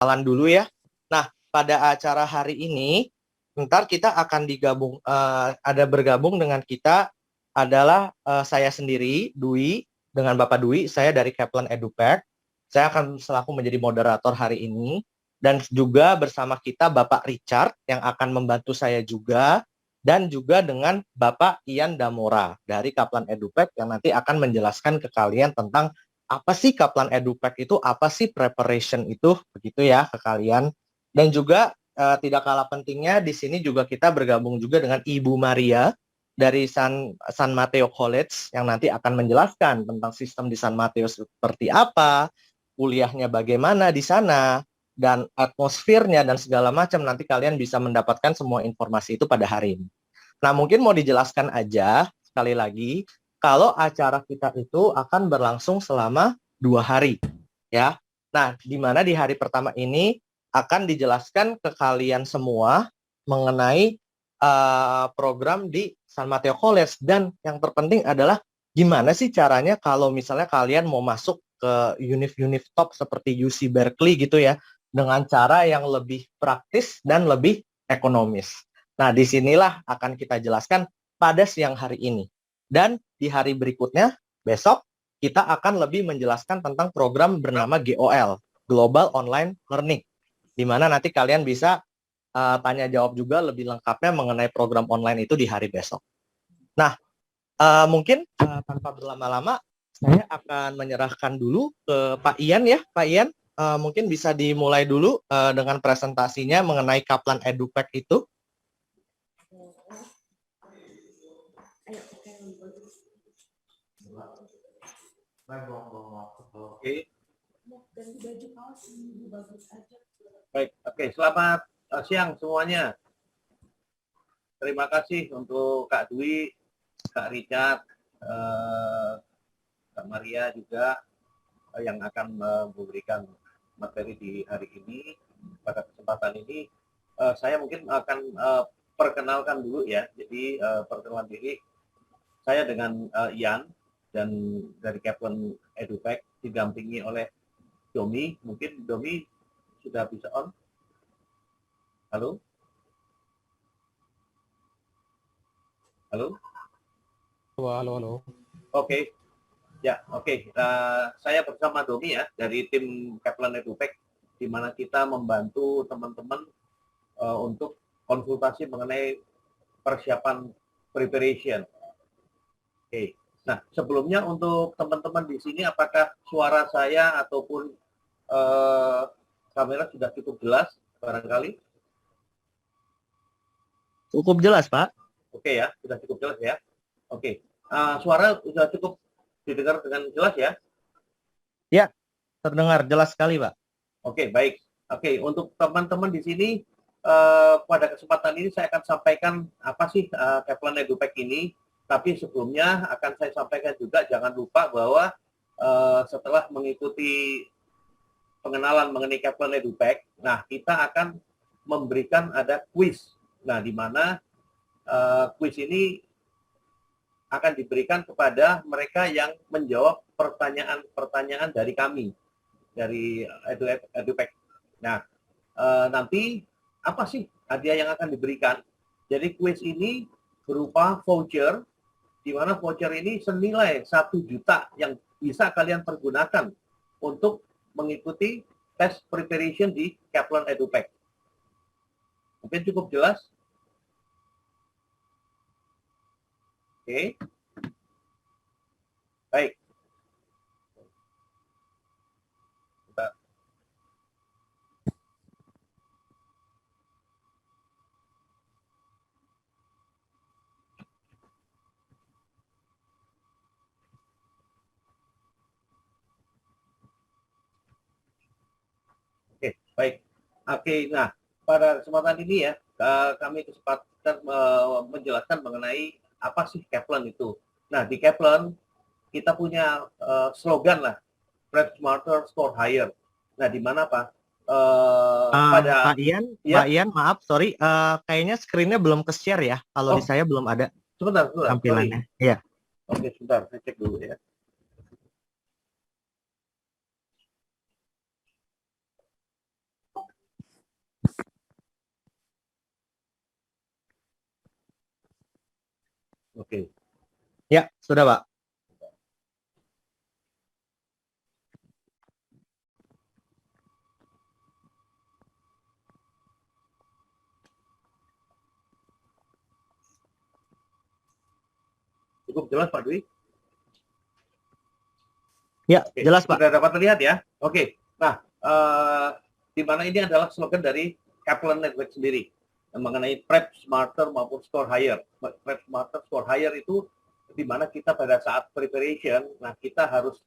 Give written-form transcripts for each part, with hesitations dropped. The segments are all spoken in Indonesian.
kenalan dulu ya. Nah, pada acara hari ini, ntar kita akan ada bergabung dengan kita adalah saya sendiri, Dwi, dengan Bapak Dwi, saya dari Kaplan EduPack. Saya akan selaku menjadi moderator hari ini, dan juga bersama kita Bapak Richard yang akan membantu saya juga, dan juga dengan Bapak Ian Damora dari Kaplan EduPack yang nanti akan menjelaskan ke kalian tentang apa sih Kaplan EduPack itu, apa sih preparation itu, begitu ya ke kalian. Dan juga tidak kalah pentingnya di sini juga kita bergabung juga dengan Ibu Maria dari San Mateo College yang nanti akan menjelaskan tentang sistem di San Mateo seperti apa, kuliahnya bagaimana di sana, dan atmosfernya dan segala macam. Nanti kalian bisa mendapatkan semua informasi itu pada hari ini. Nah, mungkin mau dijelaskan aja sekali lagi, kalau acara kita itu akan berlangsung selama 2 hari, ya. Nah, di mana di hari pertama ini akan dijelaskan ke kalian semua mengenai program di San Mateo College, dan yang terpenting adalah gimana sih caranya kalau misalnya kalian mau masuk ke univ-univ top seperti UC Berkeley gitu ya, dengan cara yang lebih praktis dan lebih ekonomis. Nah, disinilah akan kita jelaskan pada siang hari ini. Dan di hari berikutnya, besok, kita akan lebih menjelaskan tentang program bernama GOL, Global Online Learning, di mana nanti kalian bisa tanya jawab juga lebih lengkapnya mengenai program online itu di hari besok. Nah, mungkin tanpa berlama-lama, saya akan menyerahkan dulu ke Pak Ian ya. Pak Ian, mungkin bisa dimulai dulu dengan presentasinya mengenai Kaplan EduPack itu. Oke. Baik, oke. Selamat siang semuanya. Terima kasih untuk Kak Dwi, Kak Richard, Kak Maria juga yang akan memberikan materi di hari ini. Pada kesempatan ini, saya mungkin akan perkenalkan dulu ya. Jadi perkenalan diri, saya dengan Ian dan dari Kaplan EduPack didampingi oleh Domi. Mungkin Domi sudah bisa on? Halo? Halo? Halo. Oke. Ya, oke. Saya bersama Domi ya, dari tim Kaplan EduPack, di mana kita membantu teman-teman untuk konsultasi mengenai persiapan preparation. Oke. Nah, sebelumnya untuk teman-teman di sini, apakah suara saya ataupun kamera sudah cukup jelas barangkali? Cukup jelas, Pak. Oke ya, sudah cukup jelas ya. Oke. Suara sudah cukup didengar dengan jelas ya? Ya, terdengar jelas sekali, Pak. Oke, baik. Oke, untuk teman-teman di sini, pada kesempatan ini saya akan sampaikan apa sih Kaplan EduPack ini. Tapi sebelumnya akan saya sampaikan juga, jangan lupa bahwa setelah mengikuti pengenalan mengenai Kaplan EduPack, nah kita akan memberikan ada quiz. Nah, di mana quiz ini akan diberikan kepada mereka yang menjawab pertanyaan-pertanyaan dari kami, dari EduPack. Nah, nanti apa sih hadiah yang akan diberikan? Jadi quiz ini berupa voucher, di mana voucher ini senilai 1 juta yang bisa kalian pergunakan untuk mengikuti tes preparation di Kaplan EduPack. Mungkin cukup jelas? Oke. Baik. Oke, baik. Oke, nah pada kesempatan ini ya kami kesempatan menjelaskan mengenai apa sih Kaplan itu. Nah, di Kaplan kita punya slogan lah, Prep Smarter, Score Higher. Nah, di mana Pak? Pak Ian, maaf, sorry, kayaknya screen-nya belum ke-share ya. Kalau di saya belum ada sebentar, tampilannya. Iya. Oke, sebentar, saya cek dulu ya. Oke. Ya, sudah Pak. Cukup jelas Pak Dwi? Ya, Oke. jelas Pak. Sudah dapat terlihat ya? Oke. Nah, di mana ini adalah slogan dari Kaplan Network sendiri mengenai prep smarter maupun score higher. Prep smarter, score higher itu di mana kita pada saat preparation, nah kita harus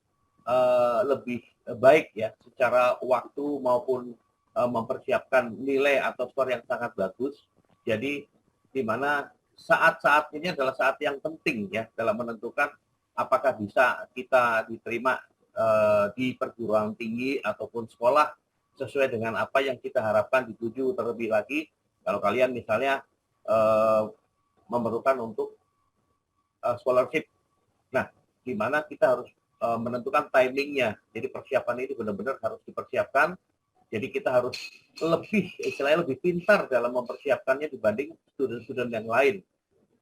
lebih baik ya secara waktu maupun mempersiapkan nilai atau skor yang sangat bagus. Jadi di mana saat-saat ini adalah saat yang penting ya dalam menentukan apakah bisa kita diterima di perguruan tinggi ataupun sekolah sesuai dengan apa yang kita harapkan dituju. Terlebih lagi kalau kalian misalnya memerlukan untuk scholarship. Nah, di mana kita harus menentukan timingnya. Jadi persiapan ini benar-benar harus dipersiapkan. Jadi kita harus istilahnya lebih pintar dalam mempersiapkannya dibanding student-student yang lain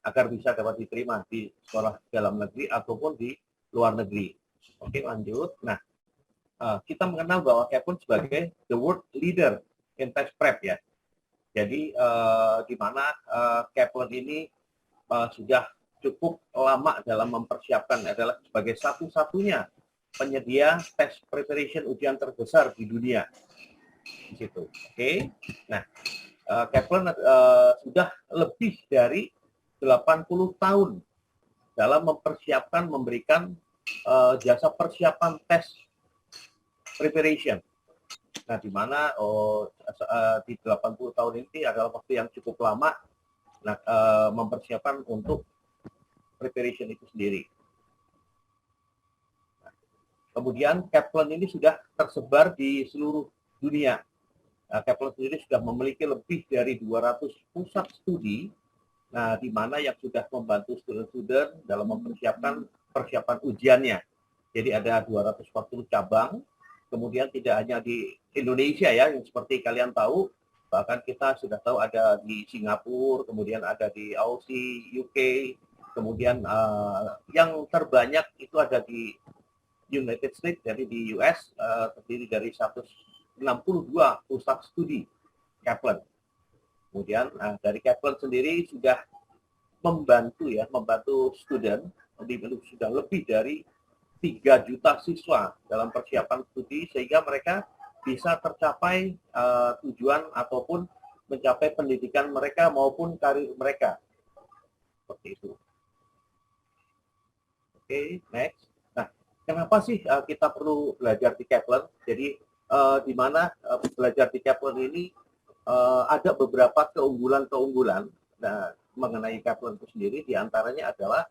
agar bisa dapat diterima di sekolah dalam negeri ataupun di luar negeri. Oke, lanjut. Nah, kita mengenal bahwa Kaplan sebagai the world leader in test prep ya. Jadi di mana Kaplan ini sudah cukup lama dalam mempersiapkan, adalah sebagai satu-satunya penyedia test preparation ujian terbesar di dunia. Di situ. Oke. Nah, Kaplan sudah lebih dari 80 tahun dalam mempersiapkan, memberikan jasa persiapan tes preparation. Nah, di mana di 80 tahun ini adalah waktu yang cukup lama mempersiapkan untuk preparation itu sendiri. Nah, kemudian Kaplan ini sudah tersebar di seluruh dunia. Kaplan sendiri sudah memiliki lebih dari 200 pusat studi, nah di mana yang sudah membantu student-student dalam mempersiapkan persiapan ujiannya. Jadi ada 240 cabang, kemudian tidak hanya di Indonesia ya, yang seperti kalian tahu, bahkan kita sudah tahu ada di Singapura, kemudian ada di Aussie, UK, kemudian yang terbanyak itu ada di United States, jadi di US, terdiri dari 162 pusat studi Kaplan. Kemudian dari Kaplan sendiri sudah membantu student, sudah lebih dari 3 juta siswa dalam persiapan studi sehingga mereka bisa tercapai tujuan ataupun mencapai pendidikan mereka maupun karir mereka. Seperti itu. Oke, next. Nah, kenapa sih kita perlu belajar di Kaplan? Jadi di mana belajar di Kaplan ini ada beberapa keunggulan-keunggulan mengenai Kaplan itu sendiri. Diantaranya adalah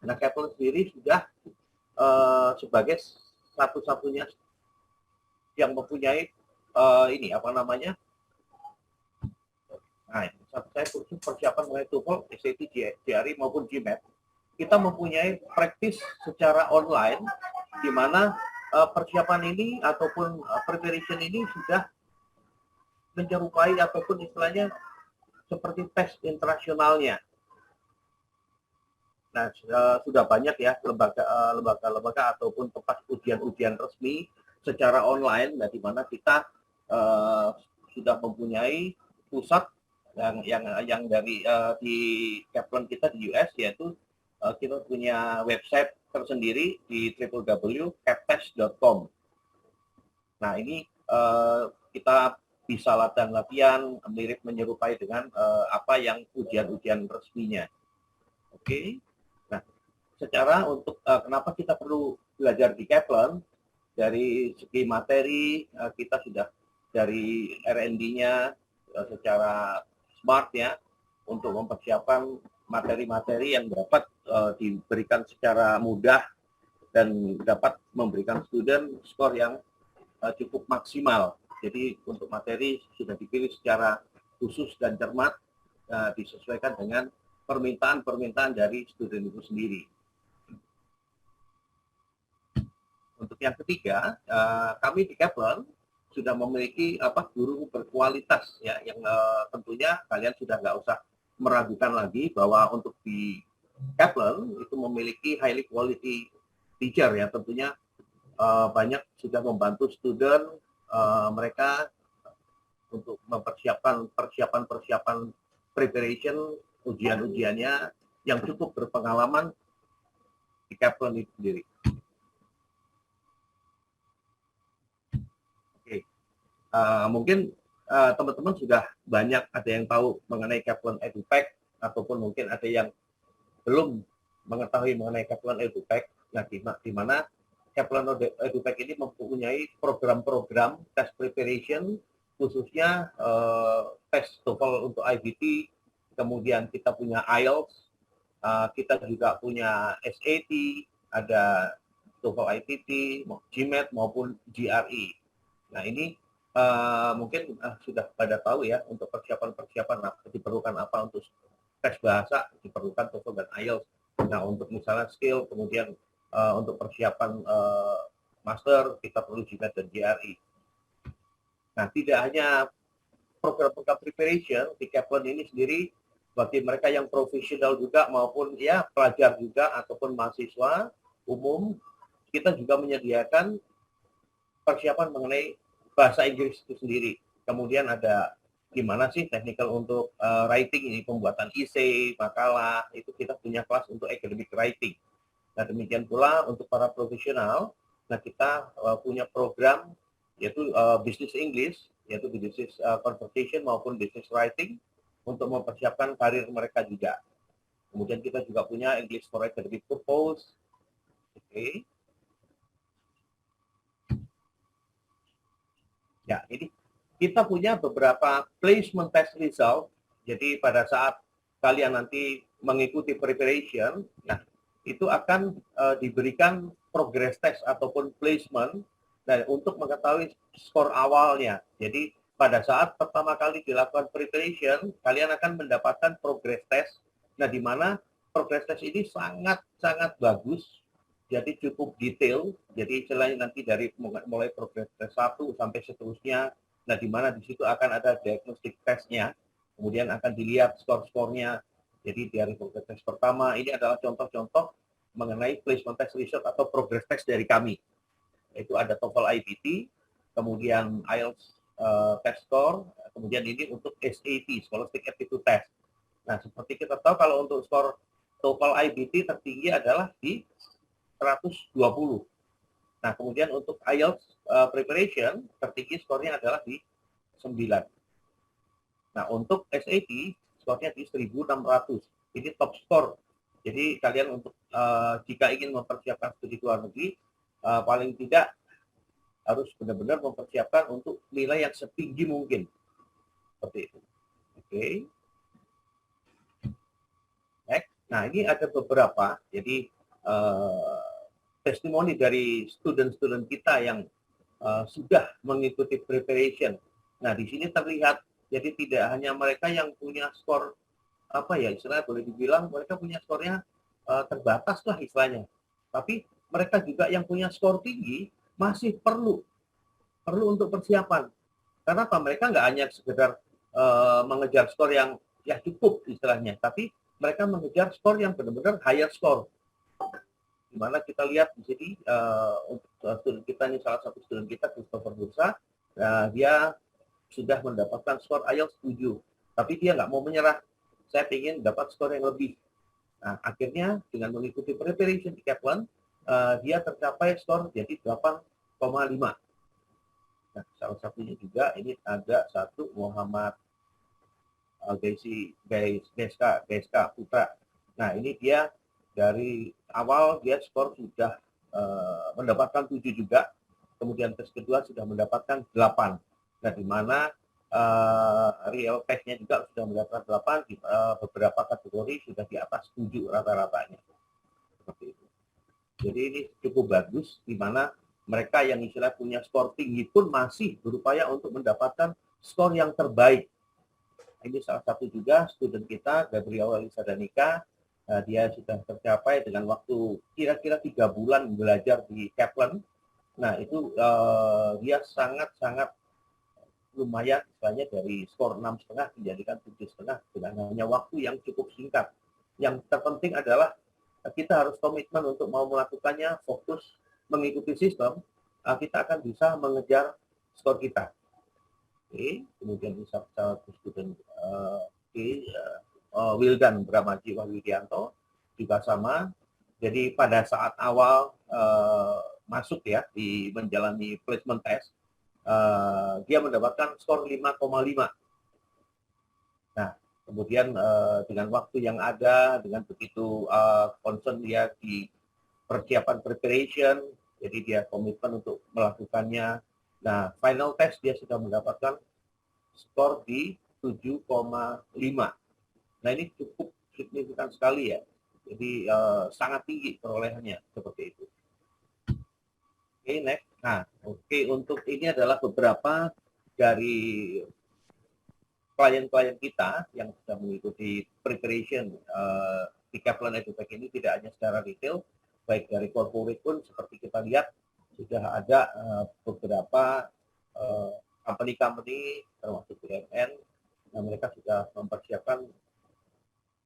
karena Kaplan sendiri sudah sebagai satu-satunya yang mempunyai saya kursus persiapan mengenai TOEFL, SAT, GRE maupun GMAT, kita mempunyai praktis secara online di mana persiapan ini ataupun preparation ini sudah menyerupai ataupun istilahnya seperti tes internasionalnya. Nah, sudah banyak ya lembaga-lembaga ataupun tempat ujian-ujian resmi secara online, nah, di mana kita sudah mempunyai pusat yang dari di Kaplan kita di US, yaitu kita punya website tersendiri di www.kaptest.com. Nah, ini kita bisa latihan mirip menyerupai dengan apa yang ujian-ujian resminya. Oke. Nah, secara untuk kenapa kita perlu belajar di Kaplan, dari segi materi kita sudah dari R&D-nya secara smart ya, untuk mempersiapkan materi-materi yang dapat diberikan secara mudah dan dapat memberikan student skor yang cukup maksimal. Jadi untuk materi sudah dipilih secara khusus dan cermat, disesuaikan dengan permintaan-permintaan dari student itu sendiri. Untuk yang ketiga, kami di Kaplan sudah memiliki guru berkualitas ya, yang tentunya kalian sudah nggak usah meragukan lagi bahwa untuk di Kaplan itu memiliki highly quality teacher ya, tentunya banyak sudah membantu student mereka untuk mempersiapkan persiapan preparation ujian-ujiannya yang cukup berpengalaman di Kaplan itu sendiri. Oke, mungkin teman-teman sudah banyak ada yang tahu mengenai Kaplan EduPack ataupun mungkin ada yang belum mengetahui mengenai Kaplan EduPack. Nah, di mana Kaplan EduPack ini mempunyai program-program test preparation, khususnya tes TOEFL untuk IBT, kemudian kita punya IELTS, kita juga punya SAT, ada TOEFL ITT, GMAT maupun GRE. Nah, ini mungkin sudah pada tahu ya, untuk persiapan diperlukan apa untuk tes bahasa, diperlukan TOEFL dan IELTS. Nah, untuk misalnya skill, kemudian untuk persiapan master, kita perlu GMAT dan GRE. Nah, tidak hanya program-program preparation di Kaplan ini sendiri, bagi mereka yang profesional juga maupun ya pelajar juga ataupun mahasiswa umum, kita juga menyediakan persiapan mengenai bahasa Inggris itu sendiri. Kemudian ada gimana sih technical untuk writing ini, pembuatan essay, makalah, itu kita punya kelas untuk academic writing. Nah, demikian pula untuk para profesional, nah kita punya program yaitu business English, yaitu business conversation maupun business writing untuk mempersiapkan karir mereka juga. Kemudian kita juga punya English for academic purpose. Oke. Ya, ini kita punya beberapa placement test result. Jadi pada saat kalian nanti mengikuti preparation, nah itu akan diberikan progress test ataupun placement dan untuk mengetahui skor awalnya. Jadi pada saat pertama kali dilakukan preparation, kalian akan mendapatkan progress test. Nah, di mana progress test ini sangat bagus, jadi cukup detail. Jadi selain nanti dari mulai progress test 1 sampai seterusnya, nah di mana di situ akan ada diagnostic testnya, kemudian akan dilihat skor-skornya. Jadi dari progress test pertama, ini adalah contoh-contoh mengenai placement test result atau progress test dari kami. Itu ada TOEFL IBT, kemudian IELTS test score, kemudian ini untuk SAT, Scholastic Aptitude Test. Nah, seperti kita tahu kalau untuk skor TOEFL IBT tertinggi adalah di 120. Nah, kemudian untuk IELTS preparation tertinggi skornya adalah di 9. Nah, untuk SAT skornya di 1600. Ini top skor. Jadi kalian untuk jika ingin mempersiapkan studi luar negeri, paling tidak harus benar-benar mempersiapkan untuk nilai yang setinggi mungkin. Seperti itu. Oke. Next. Nah, ini ada beberapa. Jadi testimoni dari student-student kita yang sudah mengikuti preparation. Nah, di sini terlihat, jadi tidak hanya mereka yang punya skor, apa ya, istilahnya boleh dibilang mereka punya skornya terbatas lah istilahnya. Tapi mereka juga yang punya skor tinggi masih perlu untuk persiapan. Karena apa? Mereka nggak hanya sekedar mengejar skor yang ya cukup istilahnya, tapi mereka mengejar skor yang benar-benar higher score. Di mana kita lihat di sini untuk student kita ini, salah satu student kita, Christopher Bursa, dia sudah mendapatkan skor IELTS 7, tapi dia nggak mau menyerah. Saya ingin dapat skor yang lebih. Nah, akhirnya dengan mengikuti preparation di Kaplan, dia tercapai skor jadi 8,5. Nah, salah satunya juga ini ada satu Muhammad Geska Putra. Nah, ini dia dari awal dia skor sudah mendapatkan 7 juga, kemudian tes kedua sudah mendapatkan 8. Nah, di mana real testnya juga sudah mendapatkan 8, di beberapa kategori sudah di atas 7 rata-ratanya. Seperti itu. Jadi ini cukup bagus, di mana mereka yang istilah punya skor tinggi pun masih berupaya untuk mendapatkan skor yang terbaik. Ini salah satu juga student kita, Gabriela Lisa Danika. Dia sudah tercapai dengan waktu kira-kira 3 bulan belajar di Kaplan. Nah, itu dia sangat lumayan, misalnya dari skor 6,5 dijadikan 7,5 dengan hanya waktu yang cukup singkat. Yang terpenting adalah kita harus komitmen untuk mau melakukannya, fokus mengikuti sistem, kita akan bisa mengejar skor kita. Oke, kemudian bisa student Wildan Brahmaji Wahyudianto juga sama. Jadi pada saat awal masuk ya di menjalani placement test, dia mendapatkan skor 5,5. Nah, kemudian dengan waktu yang ada, dengan begitu concern dia di persiapan preparation, jadi dia komitmen untuk melakukannya. Nah, final test dia sudah mendapatkan skor di 7,5. Nah, ini cukup signifikan sekali ya. Jadi sangat tinggi perolehannya seperti itu. Oke, next. Nah, oke, untuk ini adalah beberapa dari klien-klien kita yang sudah mengikuti preparation di Kaplan EduTech ini, tidak hanya secara retail, baik dari corporate pun seperti kita lihat sudah ada beberapa company-company termasuk BUMN, yang mereka sudah mempersiapkan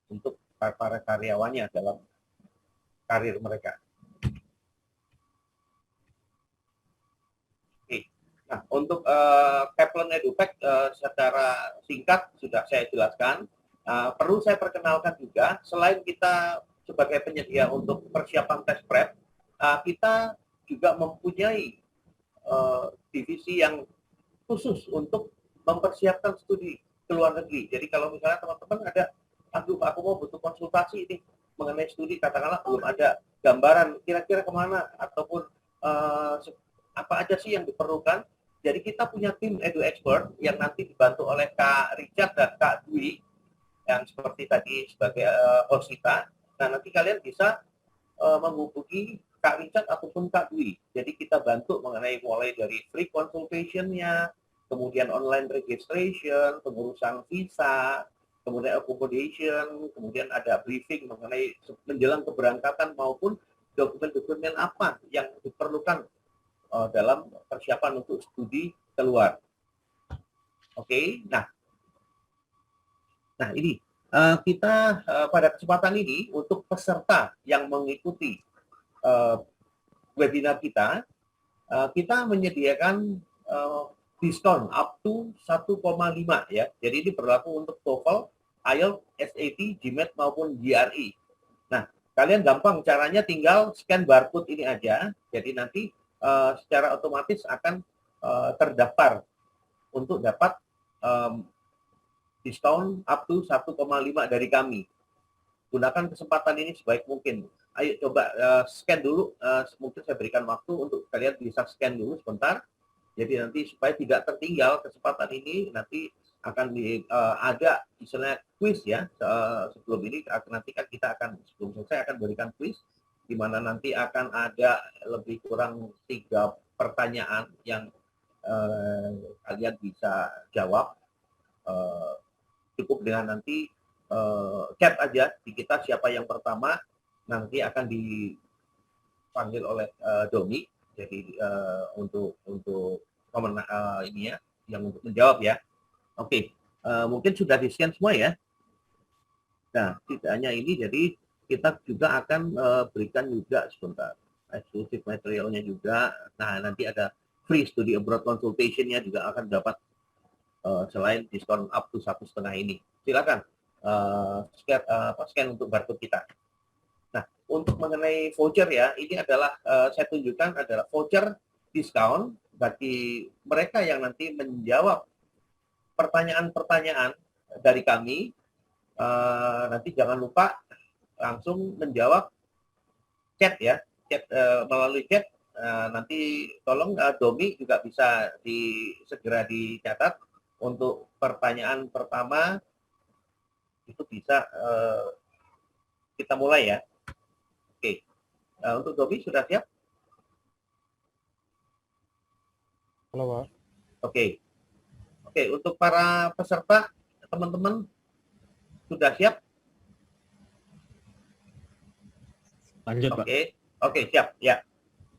untuk para karyawannya dalam karir mereka. Oke. Nah, untuk Kaplan EduTech secara singkat sudah saya jelaskan. Perlu saya perkenalkan juga, selain kita sebagai penyedia untuk persiapan tes prep, kita juga mempunyai divisi yang khusus untuk mempersiapkan studi ke luar negeri. Jadi kalau misalnya teman-teman ada, aduh aku mau butuh konsultasi ini mengenai studi, katakanlah belum ada gambaran kira-kira kemana, ataupun apa aja sih yang diperlukan. Jadi kita punya tim edu expert yang nanti dibantu oleh Kak Richard dan Kak Dwi, yang seperti tadi sebagai host kita. Nah, nanti kalian bisa menghubungi Kak Richard ataupun Kak Dwi. Jadi kita bantu mengenai mulai dari free consultation-nya, kemudian online registration, pengurusan visa, kemudian accommodation, kemudian ada briefing mengenai menjelang keberangkatan maupun dokumen-dokumen apa yang diperlukan dalam persiapan untuk studi keluar. Oke, nah ini kita pada kesempatan ini untuk peserta yang mengikuti webinar kita, kita menyediakan diskon up to 1,5 ya. Jadi ini berlaku untuk TOEFL, IELTS, SAT, GMAT maupun GRE. Nah, kalian gampang caranya tinggal scan barcode ini aja. Jadi nanti secara otomatis akan terdaftar untuk dapat diskon up to 1,5 dari kami. Gunakan kesempatan ini sebaik mungkin. Ayo coba scan dulu, mungkin saya berikan waktu untuk kalian bisa scan dulu sebentar. Jadi nanti supaya tidak tertinggal kesempatan ini, nanti akan ada misalnya quiz ya. Sebelum ini nanti kita akan sebelum selesai akan berikan quiz, di mana nanti akan ada lebih kurang 3 pertanyaan yang kalian bisa jawab. Cukup dengan nanti chat aja di kita siapa yang pertama, nanti akan dipanggil oleh Domi. Jadi untuk ini ya, yang untuk menjawab ya. Oke, mungkin sudah di-scan semua ya. Nah, tidak hanya ini, jadi kita juga akan berikan juga sebentar eksklusif materialnya juga. Nah, nanti ada free study abroad consultation-nya juga akan dapat selain diskon up to 1,5 ini. Silakan scan untuk barcode kita. Nah, untuk mengenai voucher ya, ini adalah saya tunjukkan adalah voucher diskon bagi mereka yang nanti menjawab pertanyaan-pertanyaan dari kami. Nanti jangan lupa langsung menjawab chat ya, chat melalui chat. Nanti tolong Domi juga bisa segera dicatat untuk pertanyaan pertama. Itu bisa kita mulai ya. Oke, untuk Domi sudah siap? Halo, Pak. Oke, untuk para peserta teman-teman sudah siap? Lanjut, Pak. Oke, siap ya.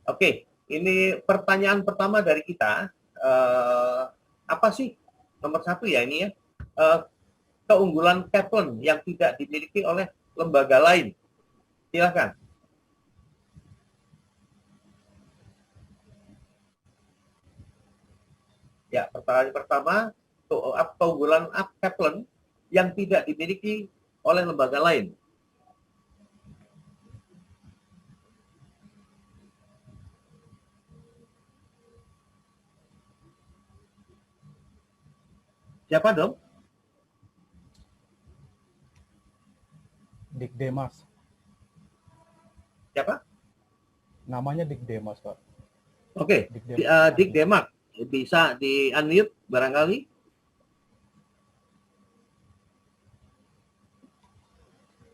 Oke, ini pertanyaan pertama dari kita. Apa sih nomor 1 ya ini ya? Keunggulan Kaplan yang tidak dimiliki oleh lembaga lain? Silakan. Ya, pertanyaan pertama, keunggulan Kaplan yang tidak dimiliki oleh lembaga lain. Siapa dong? Dik Demas. Siapa? Namanya Dik Demas, Pak. Oke, Dik Demas. Dik Demak. Bisa di-unmute barangkali?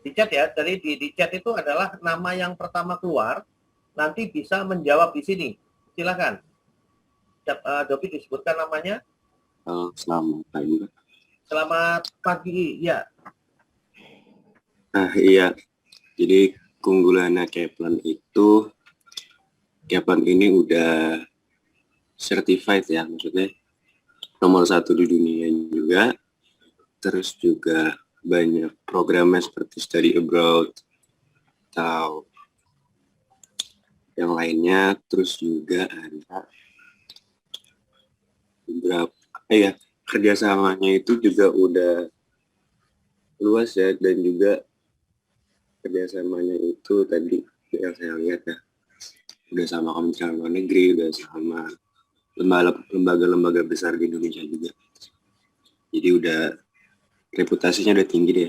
Di chat ya, jadi di chat itu adalah nama yang pertama keluar, nanti bisa menjawab di sini. Silakan. Dopi disebutkan namanya. Selamat pagi. Selamat pagi, ya. Iya, jadi keunggulannya Kaplan itu, Kaplan ini udah certified ya, maksudnya nomor 1 di dunia juga, terus juga banyak programnya seperti study abroad atau yang lainnya, terus juga ada beberapa kerjasamanya itu juga udah luas ya, dan juga kerjasamanya itu tadi yang saya lihat ya, udah sama Kementerian Luar Negeri, udah sama lembaga-lembaga besar di Indonesia juga. Jadi udah reputasinya udah tinggi deh.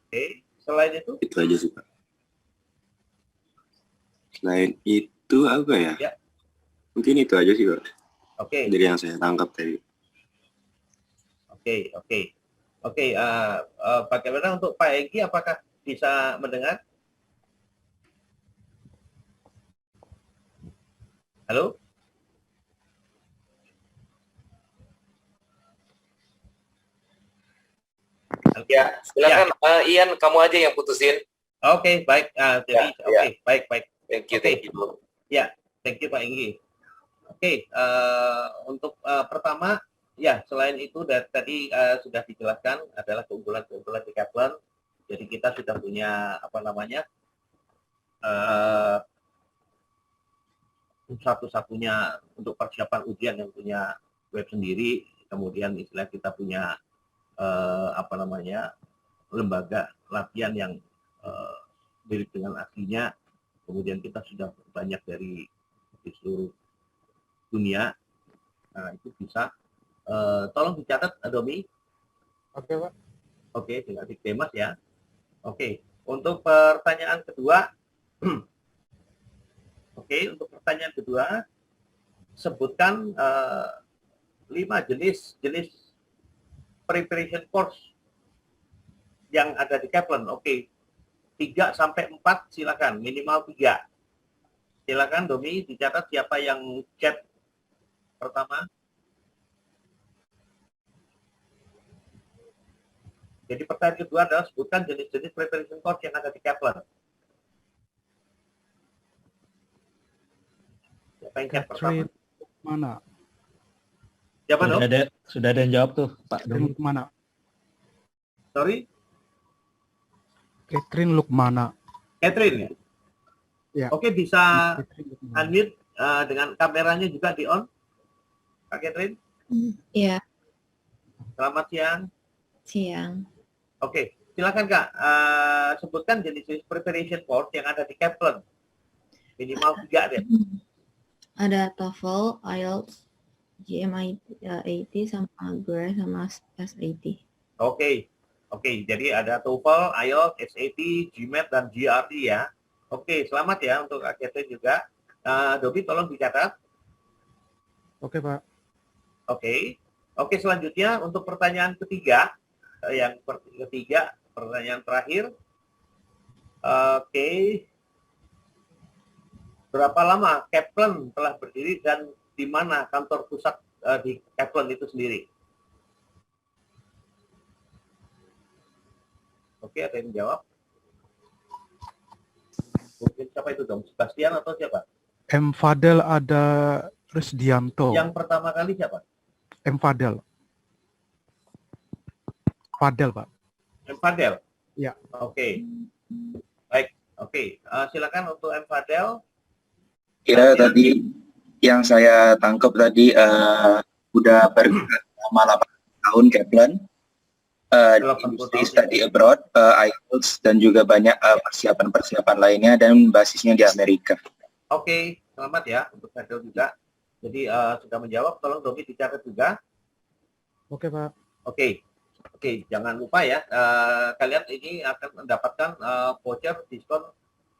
Oke, selain itu? Itu aja sih, Pak. Selain itu apa ya? Ya. Mungkin itu aja sih, Pak. Oke. Dari yang saya tangkap tadi. Oke. Bagaimana untuk Pak Egi, apakah bisa mendengar? Halo? Ya, silakan Ian, kamu aja yang putusin. Oke, baik. Baik. Thank you. Ya, thank you Pak Egi. Oke, untuk pertama, ya selain itu tadi sudah dijelaskan adalah keunggulan-keunggulan di Kaplan. Jadi kita sudah punya satu-satunya untuk persiapan ujian yang punya web sendiri. Kemudian istilah kita punya lembaga latihan yang mirip dengan aslinya. Kemudian kita sudah banyak dari seluruh dunia. Nah, itu bisa tolong dicatat, Domi. Oke, Pak. Oke, dengan Dik Demas ya. Oke, untuk pertanyaan kedua. Untuk pertanyaan kedua, sebutkan 5 jenis preparation course yang ada di Kaplan. 3 sampai 4 silakan, minimal 3. Silakan Domi, dicatat siapa yang chat pertama. Jadi pertanyaan kedua adalah sebutkan jenis-jenis preparation course yang ada di Kaplan. Siapa yang chat pertama? Mana? Siapa dong? Sudah ada yang jawab tuh, Pak. Lukmana. Sorry? Catherine Lukmana. Catherine ya? Ya. Oke, bisa unmute dengan kameranya juga di on. Kak Catherine? Iya. Selamat siang. Siang. Oke, silakan Kak. Sebutkan jenis-jenis preparation course yang ada di Kaplan. Minimal 3 deh. Ada TOEFL, IELTS, GMAT sama GRE sama SAT. Oke. Jadi ada TOEFL, IELTS, SAT, GMAT, dan GRE ya. Oke, selamat ya untuk Kak Catherine juga. Dobi tolong dicatat. Oke, Pak. Oke, selanjutnya untuk pertanyaan ketiga. Pertanyaan terakhir. Berapa lama Kaplan telah berdiri dan di mana kantor pusat di Kaplan itu sendiri? Oke, ada yang jawab? Mungkin siapa itu dong? Sebastian atau siapa? M. Fadel ada Resdianto. Yang pertama kali siapa? M. Fadel. Fadel, Pak. M. Fadel. Ya. Oke. Baik. Oke. Silakan untuk M. Fadel. Ya, tadi yang saya tangkap tadi udah bergerak selama 8 tahun Kaplan di 80 industri tahun. study abroad, IELTS dan juga banyak persiapan-persiapan lainnya dan basisnya di Amerika. Oke, selamat ya untuk Fadel juga. Jadi sudah menjawab, tolong Domi dicatat juga. Oke, Pak. Oke, jangan lupa ya, kalian ini akan mendapatkan voucher diskon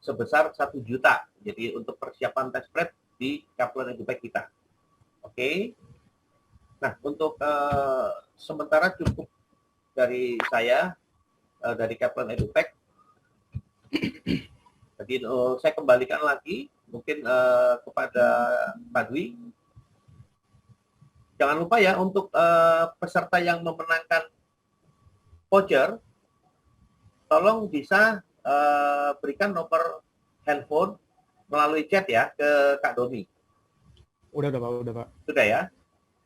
sebesar 1 juta. Jadi untuk persiapan test prep di Kaplan EduPack kita. Oke. Nah, untuk sementara cukup dari saya, dari Kaplan EduPack. Jadi saya kembalikan lagi mungkin kepada Pak Dwi. Jangan lupa ya untuk peserta yang memenangkan voucher, tolong bisa berikan nomor handphone melalui chat ya ke Kak Domi. Udah Pak. Sudah ya?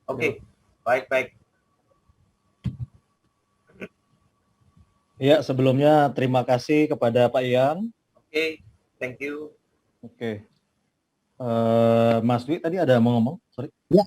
Oke. Baik. Ya, sebelumnya terima kasih kepada Pak Ian. Oke, thank you. Oke. Mas Dwi tadi ada mau ngomong? Sorry. Ya.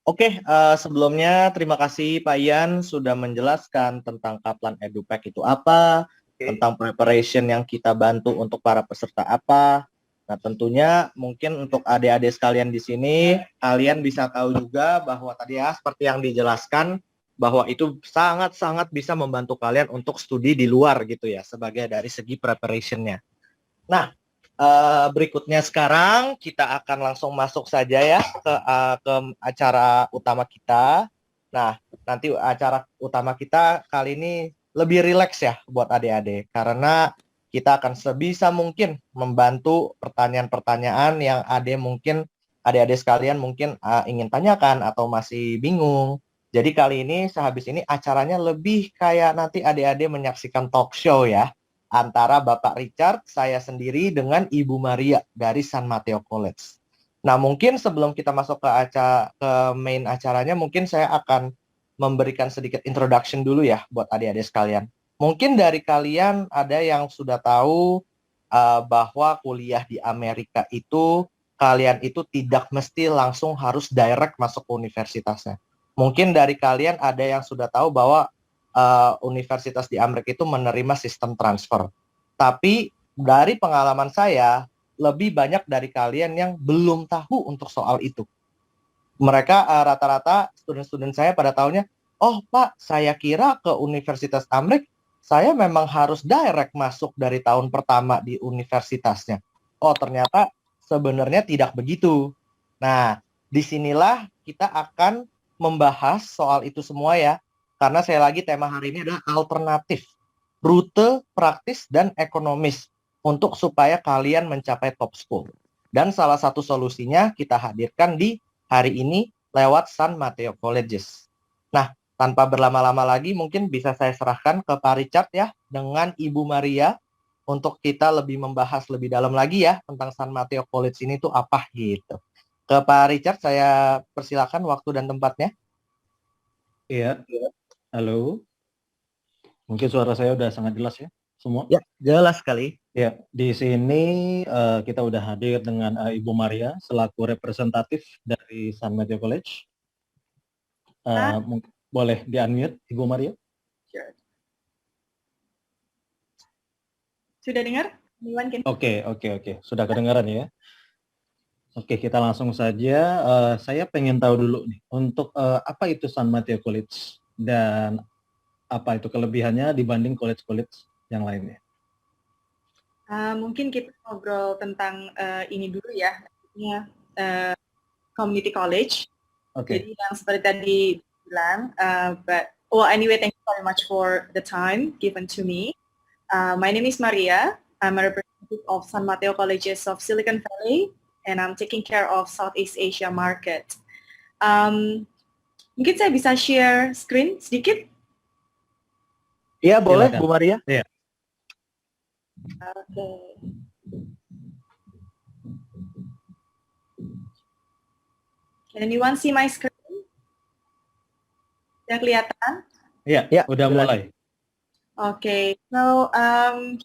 Oke, sebelumnya terima kasih Pak Ian sudah menjelaskan tentang Kaplan EduPack itu apa, tentang preparation yang kita bantu untuk para peserta apa. Nah, tentunya mungkin untuk adik-adik sekalian di sini, kalian bisa tahu juga bahwa tadi ya seperti yang dijelaskan bahwa itu sangat-sangat bisa membantu kalian untuk studi di luar gitu ya, sebagai dari segi preparation-nya. Nah, berikutnya sekarang kita akan langsung masuk saja ya ke acara utama kita. Nah, nanti acara utama kita kali ini lebih rileks ya buat adik-adik karena kita akan sebisa mungkin membantu pertanyaan-pertanyaan yang adik-adik sekalian mungkin ingin tanyakan atau masih bingung. Jadi kali ini sehabis ini acaranya lebih kayak nanti adik-adik menyaksikan talk show ya. Antara Bapak Richard, saya sendiri dengan Ibu Maria dari San Mateo College. Nah, mungkin sebelum kita masuk ke main acaranya, mungkin saya akan memberikan sedikit introduction dulu ya buat adik-adik sekalian. Mungkin dari kalian ada yang sudah tahu bahwa kuliah di Amerika itu kalian itu tidak mesti langsung harus direct masuk ke universitasnya. Mungkin dari kalian ada yang sudah tahu bahwa universitas di Amerika itu menerima sistem transfer. Tapi dari pengalaman saya, lebih banyak dari kalian yang belum tahu untuk soal itu. Mereka rata-rata student-student saya pada tahunnya, oh Pak, saya kira ke Universitas Amerika, saya memang harus direct masuk dari tahun pertama di universitasnya. Oh ternyata sebenarnya tidak begitu. Nah, disinilah kita akan membahas soal itu semua ya. Karena saya lagi tema hari ini adalah alternatif, rute praktis dan ekonomis untuk supaya kalian mencapai top school. Dan salah satu solusinya kita hadirkan di hari ini lewat San Mateo Colleges. Nah, tanpa berlama-lama lagi mungkin bisa saya serahkan ke Pak Richard ya dengan Ibu Maria untuk kita lebih membahas lebih dalam lagi ya tentang San Mateo College ini tuh apa gitu. Ke Pak Richard saya persilakan waktu dan tempatnya. Iya. Halo. Mungkin suara saya udah sangat jelas ya semua? Ya, jelas sekali. Ya, di sini kita udah hadir dengan Ibu Maria selaku representatif dari San Mateo College. Boleh di-unmute Ibu Maria? Sudah dengar? Oke. Sudah kedengaran ya? Oke, kita langsung saja. Saya pengen tahu dulu nih, untuk apa itu San Mateo College dan apa itu kelebihannya dibanding college-college yang lainnya? Mungkin kita ngobrol tentang ini dulu ya, community college. Jadi yang seperti tadi bilang, anyway, thank you very much for the time given to me. My name is Maria. I'm a representative of San Mateo Colleges of Silicon Valley, and I'm taking care of Southeast Asia market. Mungkin saya bisa share screen sedikit? Iya, boleh Bu Maria. Iya. Oke. Can anyone see my screen? Sudah kelihatan? Iya, udah mulai. Okay, so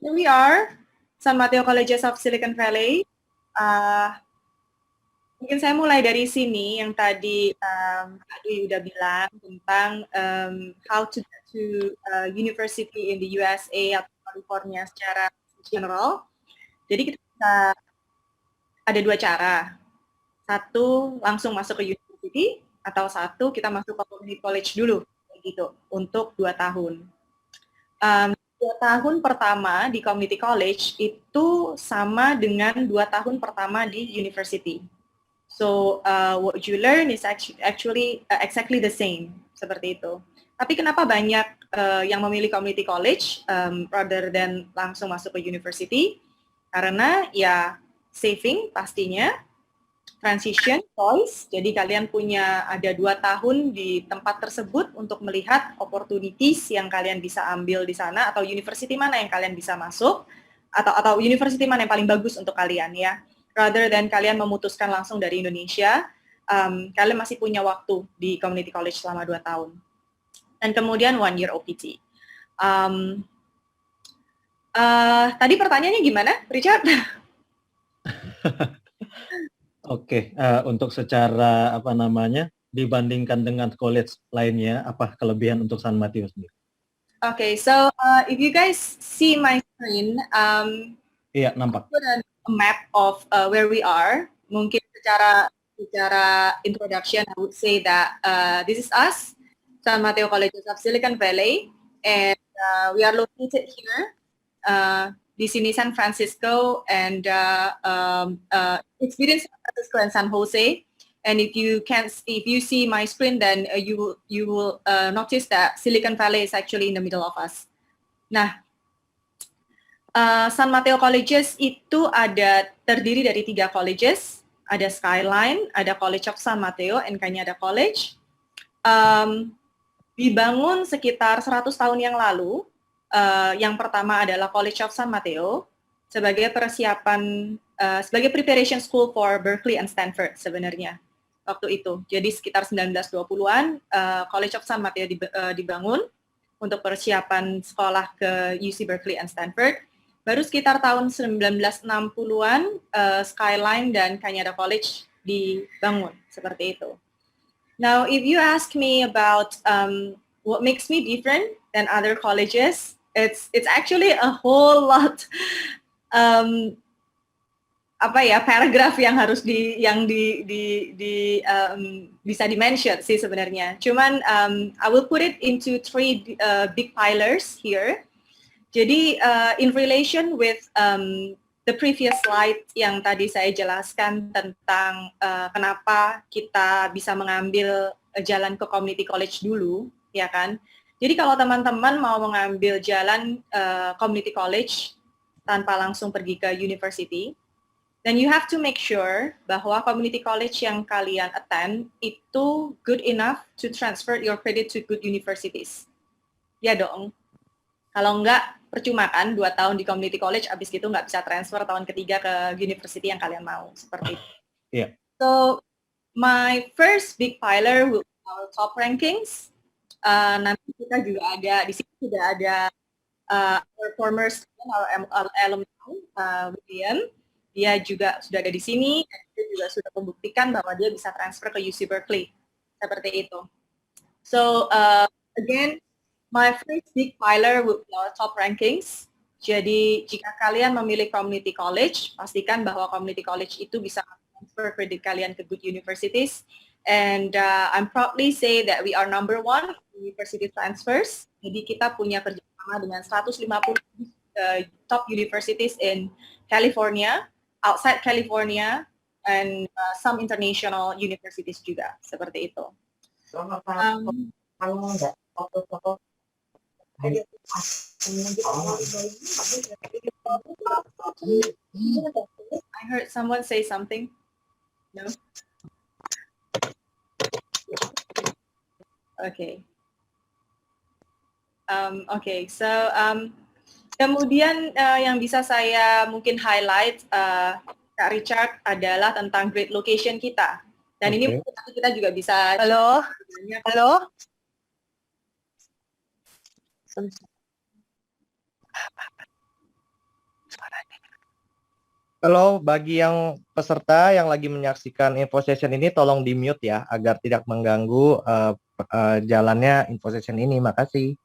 here we are, San Mateo Colleges of Silicon Valley. Mungkin saya mulai dari sini yang tadi Kak Dwi udah bilang tentang how to get to university in the USA atau California secara general. Jadi kita bisa ada dua cara. Satu langsung masuk ke university atau satu kita masuk ke community college dulu gitu untuk 2 tahun. 2 tahun pertama di community college itu sama dengan 2 tahun pertama di university. So what you learn is actually exactly the same, seperti itu. Tapi kenapa banyak yang memilih community college rather than langsung masuk ke university? Karena ya saving pastinya, transition, choice. Jadi kalian punya ada 2 tahun di tempat tersebut untuk melihat opportunities yang kalian bisa ambil di sana, atau university mana yang kalian bisa masuk, atau university mana yang paling bagus untuk kalian ya. Rather than kalian memutuskan langsung dari Indonesia, kalian masih punya waktu di community college selama 2 tahun. Dan kemudian 1 year OPT. Tadi pertanyaannya gimana, Richard? Oke, untuk secara apa namanya dibandingkan dengan college lainnya, apa kelebihan untuk San Mateo sendiri? Okay, so if you guys see my screen, Iya, nampak. put a map of where we are. Mungkin secara introduction, I would say that this is us, San Mateo Colleges of Silicon Valley, and we are located here. Di sini San Francisco and experience San Francisco and San Jose. And if you see my screen, then you will notice that Silicon Valley is actually in the middle of us. Nah, San Mateo Colleges itu terdiri dari 3 colleges. Ada Skyline, ada College of San Mateo, NK-nya ada college. Dibangun sekitar 100 tahun yang lalu. Yang pertama adalah College of San Mateo sebagai persiapan, sebagai preparation school for Berkeley and Stanford sebenarnya waktu itu. Jadi sekitar 1920-an, College of San Mateo dibangun untuk persiapan sekolah ke UC Berkeley and Stanford. Baru sekitar tahun 1960-an, Skyline dan Cañada College dibangun seperti itu. Now, if you ask me about what makes me different than other colleges, it's actually a whole lot paragraph yang harus bisa di-mention sih sebenarnya. Cuman I will put it into 3 big pillars here. Jadi in relation with the previous slide yang tadi saya jelaskan tentang kenapa kita bisa mengambil jalan ke community college dulu, ya kan? Jadi kalau teman-teman mau mengambil jalan community college tanpa langsung pergi ke university, then you have to make sure bahwa community college yang kalian attend itu good enough to transfer your credit to good universities. Ya dong. Kalau enggak, percuma kan 2 tahun di community college, abis gitu nggak bisa transfer tahun ketiga ke university yang kalian mau, seperti itu. Yeah. So, my first big pillar will be our top rankings. Nanti kita juga ada, di sini sudah ada our former student, our alumni, William. Dia juga sudah ada di sini, dan dia juga sudah membuktikan bahwa dia bisa transfer ke UC Berkeley. Seperti itu. So, again, my first big pillar will be our top rankings. Jadi, jika kalian memilih community college, pastikan bahwa community college itu bisa transfer kredit kalian ke good universities. And I'm proudly say that we are number 1 university transfers. Jadi kita punya kerjasama dengan 150 top universities in California, outside California, and some international universities juga, seperti itu. I heard someone say something. No? Okay. Okay, so kemudian yang bisa saya mungkin highlight Kak Richard adalah tentang great location kita. Dan ini mungkin kita juga bisa. Halo. Kalau bagi yang peserta yang lagi menyaksikan info session ini, tolong di-mute ya, agar tidak mengganggu jalannya info session ini. Makasih.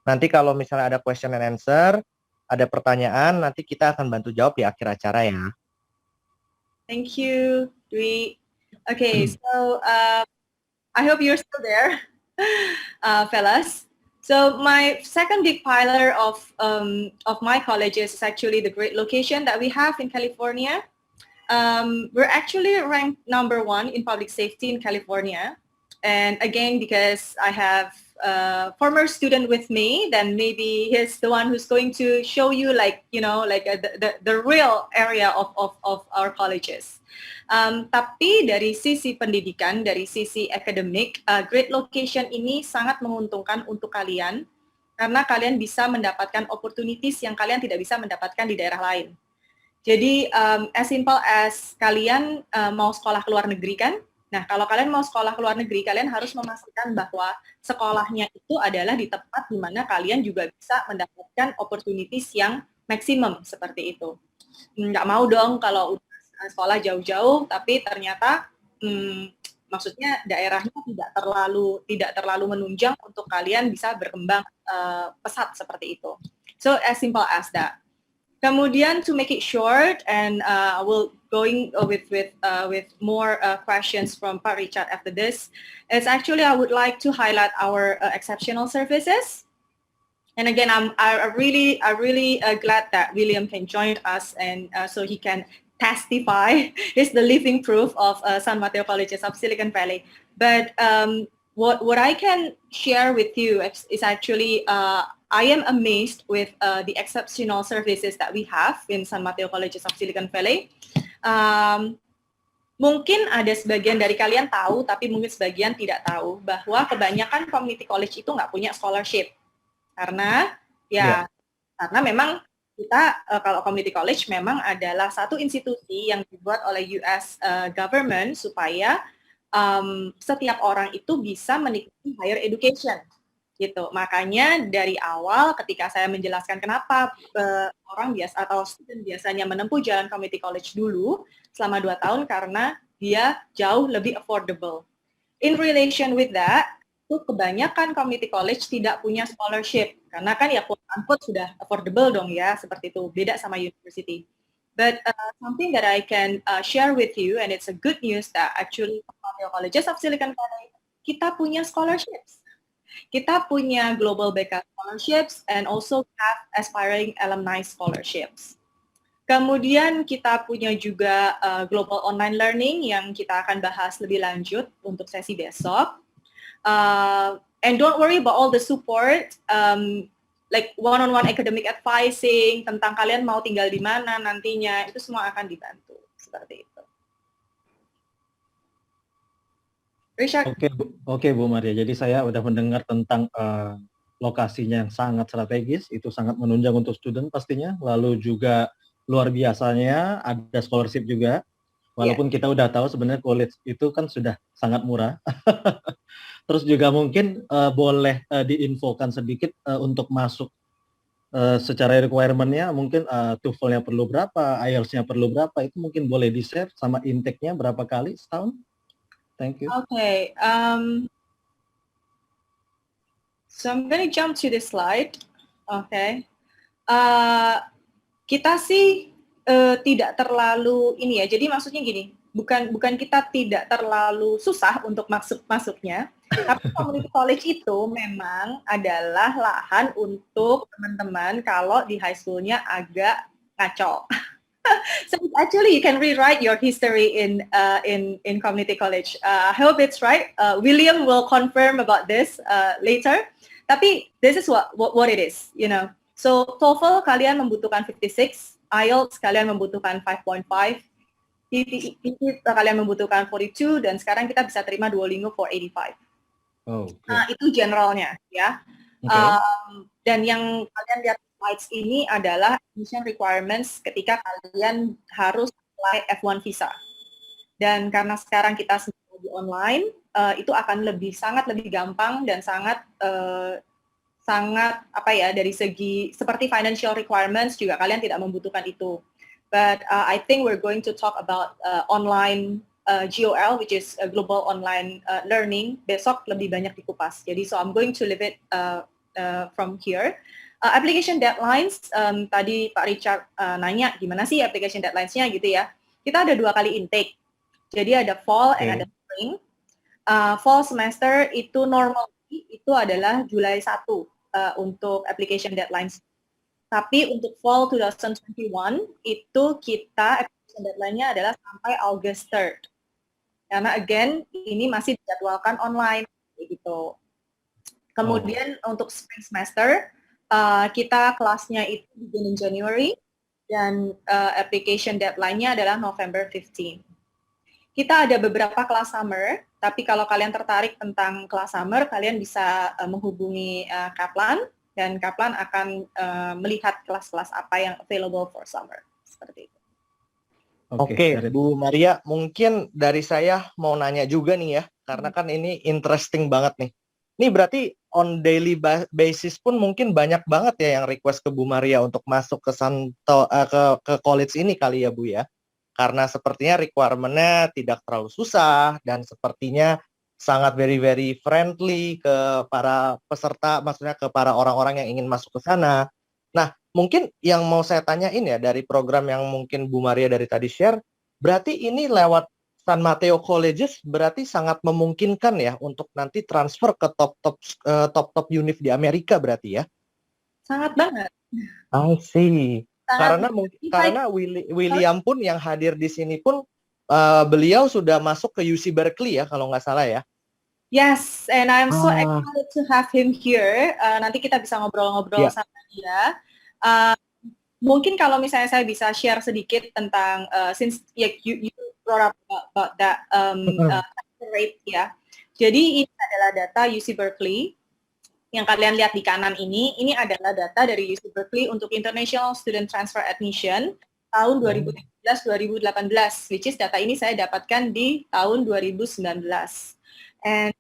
Nanti kalau misalnya ada question and answer, ada pertanyaan, nanti kita akan bantu jawab di akhir acara ya. Thank you, Dwi. Okay, so I hope you're still there, fellas. So my second big pillar of my colleges is actually the great location that we have in California. We're actually ranked number 1 in public safety in California. And again, because I have a former student with me, then maybe he's the one who's going to show you the real area of our colleges. Tapi dari sisi pendidikan, dari sisi akademik, great location ini sangat menguntungkan untuk kalian karena kalian bisa mendapatkan opportunities yang kalian tidak bisa mendapatkan di daerah lain. Jadi as simple as kalian mau sekolah ke luar negeri kan? Nah, kalau kalian mau sekolah ke luar negeri, kalian harus memastikan bahwa sekolahnya itu adalah di tempat di mana kalian juga bisa mendapatkan opportunities yang maksimum seperti itu. Nggak mau dong kalau sekolah jauh-jauh, tapi ternyata maksudnya daerahnya tidak terlalu menunjang untuk kalian bisa berkembang pesat seperti itu. So as simple as that. Kemudian to make it short, and we'll going with more questions from Pak Richard after this. Is actually I would like to highlight our exceptional services. And again, I'm really glad that William can join us, and so he can testify. He's the living proof of San Mateo Colleges of Silicon Valley. But what I can share with you is actually I am amazed with the exceptional services that we have in San Mateo Colleges of Silicon Valley. Mungkin ada sebagian dari kalian tahu, tapi mungkin sebagian tidak tahu bahwa kebanyakan community college itu nggak punya scholarship. Karena karena memang kita kalau community college memang adalah satu institusi yang dibuat oleh US government supaya setiap orang itu bisa menikmati higher education. Gitu. Makanya dari awal ketika saya menjelaskan kenapa orang biasa atau student biasanya menempuh jalan community college dulu selama 2 tahun karena dia jauh lebih affordable. In relation with that, itu kebanyakan community college tidak punya scholarship karena kan ya quote-unquote sudah affordable dong ya, seperti itu, beda sama university. But something that I can share with you, and it's a good news that actually Colleges of Silicon Valley, kita punya scholarships. Kita punya Global BK Scholarships and also have Aspiring Alumni Scholarships. Kemudian kita punya juga Global Online Learning yang kita akan bahas lebih lanjut untuk sesi besok. And don't worry about all the support, like one-on-one academic advising, tentang kalian mau tinggal di mana nantinya, itu semua akan dibantu. Seperti itu. Richard. Oke, Bu Maria. Jadi saya udah mendengar tentang lokasinya yang sangat strategis, itu sangat menunjang untuk student pastinya. Lalu juga luar biasanya ada scholarship juga. Walaupun kita udah tahu sebenarnya college itu kan sudah sangat murah. Terus juga mungkin boleh diinfokan sedikit untuk masuk secara requirement-nya, mungkin TOEFL-nya perlu berapa, IELTS-nya perlu berapa, itu mungkin boleh di-share sama intake-nya berapa kali setahun? Thank you. Okay. So I'm going to jump to this slide. Okay. Kita sih tidak terlalu ini ya. Jadi maksudnya gini, bukan kita tidak terlalu susah untuk masuknya, tapi community college itu memang adalah lahan untuk teman-teman kalau di high school-nya agak ngaco. So actually you can rewrite your history in community college. I hope it's right. William will confirm about this later. Tapi this is what it is, you know. So TOEFL kalian membutuhkan 56, IELTS kalian membutuhkan 5.5, kalian membutuhkan 42, dan sekarang kita bisa terima Duolingo for 85. Oh, okay. Itu generalnya ya. Okay. Dan yang kalian lihat slides ini adalah admission requirements ketika kalian harus apply F1 visa. Dan karena sekarang kita semua di online, itu akan sangat lebih gampang dan sangat apa ya, dari segi seperti financial requirements juga kalian tidak membutuhkan itu. but I think we're going to talk about online GOL, which is global online learning. Besok lebih banyak dikupas. Jadi so I'm going to leave it from here. Application deadlines, tadi Pak Richard nanya gimana sih application deadlines-nya gitu ya. Kita ada 2 kali intake. Jadi ada fall and ada spring. Fall semester itu normally itu adalah Julai 1 untuk application deadlines. Tapi untuk fall 2021 itu kita application deadline-nya adalah sampai August 3rd. Karena again ini masih dijadwalkan online gitu. Kemudian untuk spring semester kita kelasnya itu beginning January dan application deadline-nya adalah November 15. Kita ada beberapa kelas summer, tapi kalau kalian tertarik tentang kelas summer, kalian bisa menghubungi Kaplan dan Kaplan akan melihat kelas-kelas apa yang available for summer. Seperti itu. Oke, Bu Maria, mungkin dari saya mau nanya juga nih ya, karena kan ini interesting banget nih. Ini berarti on daily basis pun mungkin banyak banget ya yang request ke Bu Maria untuk masuk ke ke college ini kali ya Bu ya. Karena sepertinya requirement-nya tidak terlalu susah dan sepertinya sangat very friendly ke para peserta, maksudnya ke para orang-orang yang ingin masuk ke sana. Nah, mungkin yang mau saya tanyain ya dari program yang mungkin Bu Maria dari tadi share, berarti ini lewat San Mateo Colleges berarti sangat memungkinkan ya untuk nanti transfer ke top univ di Amerika berarti ya? Sangat banget. I see. Sangat Karena William pun yang hadir di sini pun beliau sudah masuk ke UC Berkeley ya kalau nggak salah ya. Yes, and I'm so excited to have him here. Nanti kita bisa ngobrol-ngobrol sama dia. Mungkin kalau misalnya saya bisa share sedikit tentang since you brought up about that rate ya. Jadi ini adalah data UC Berkeley yang kalian lihat di kanan ini. Ini adalah data dari UC Berkeley untuk International Student Transfer Admission tahun 2017-2018, which is data ini saya dapatkan di tahun 2019. And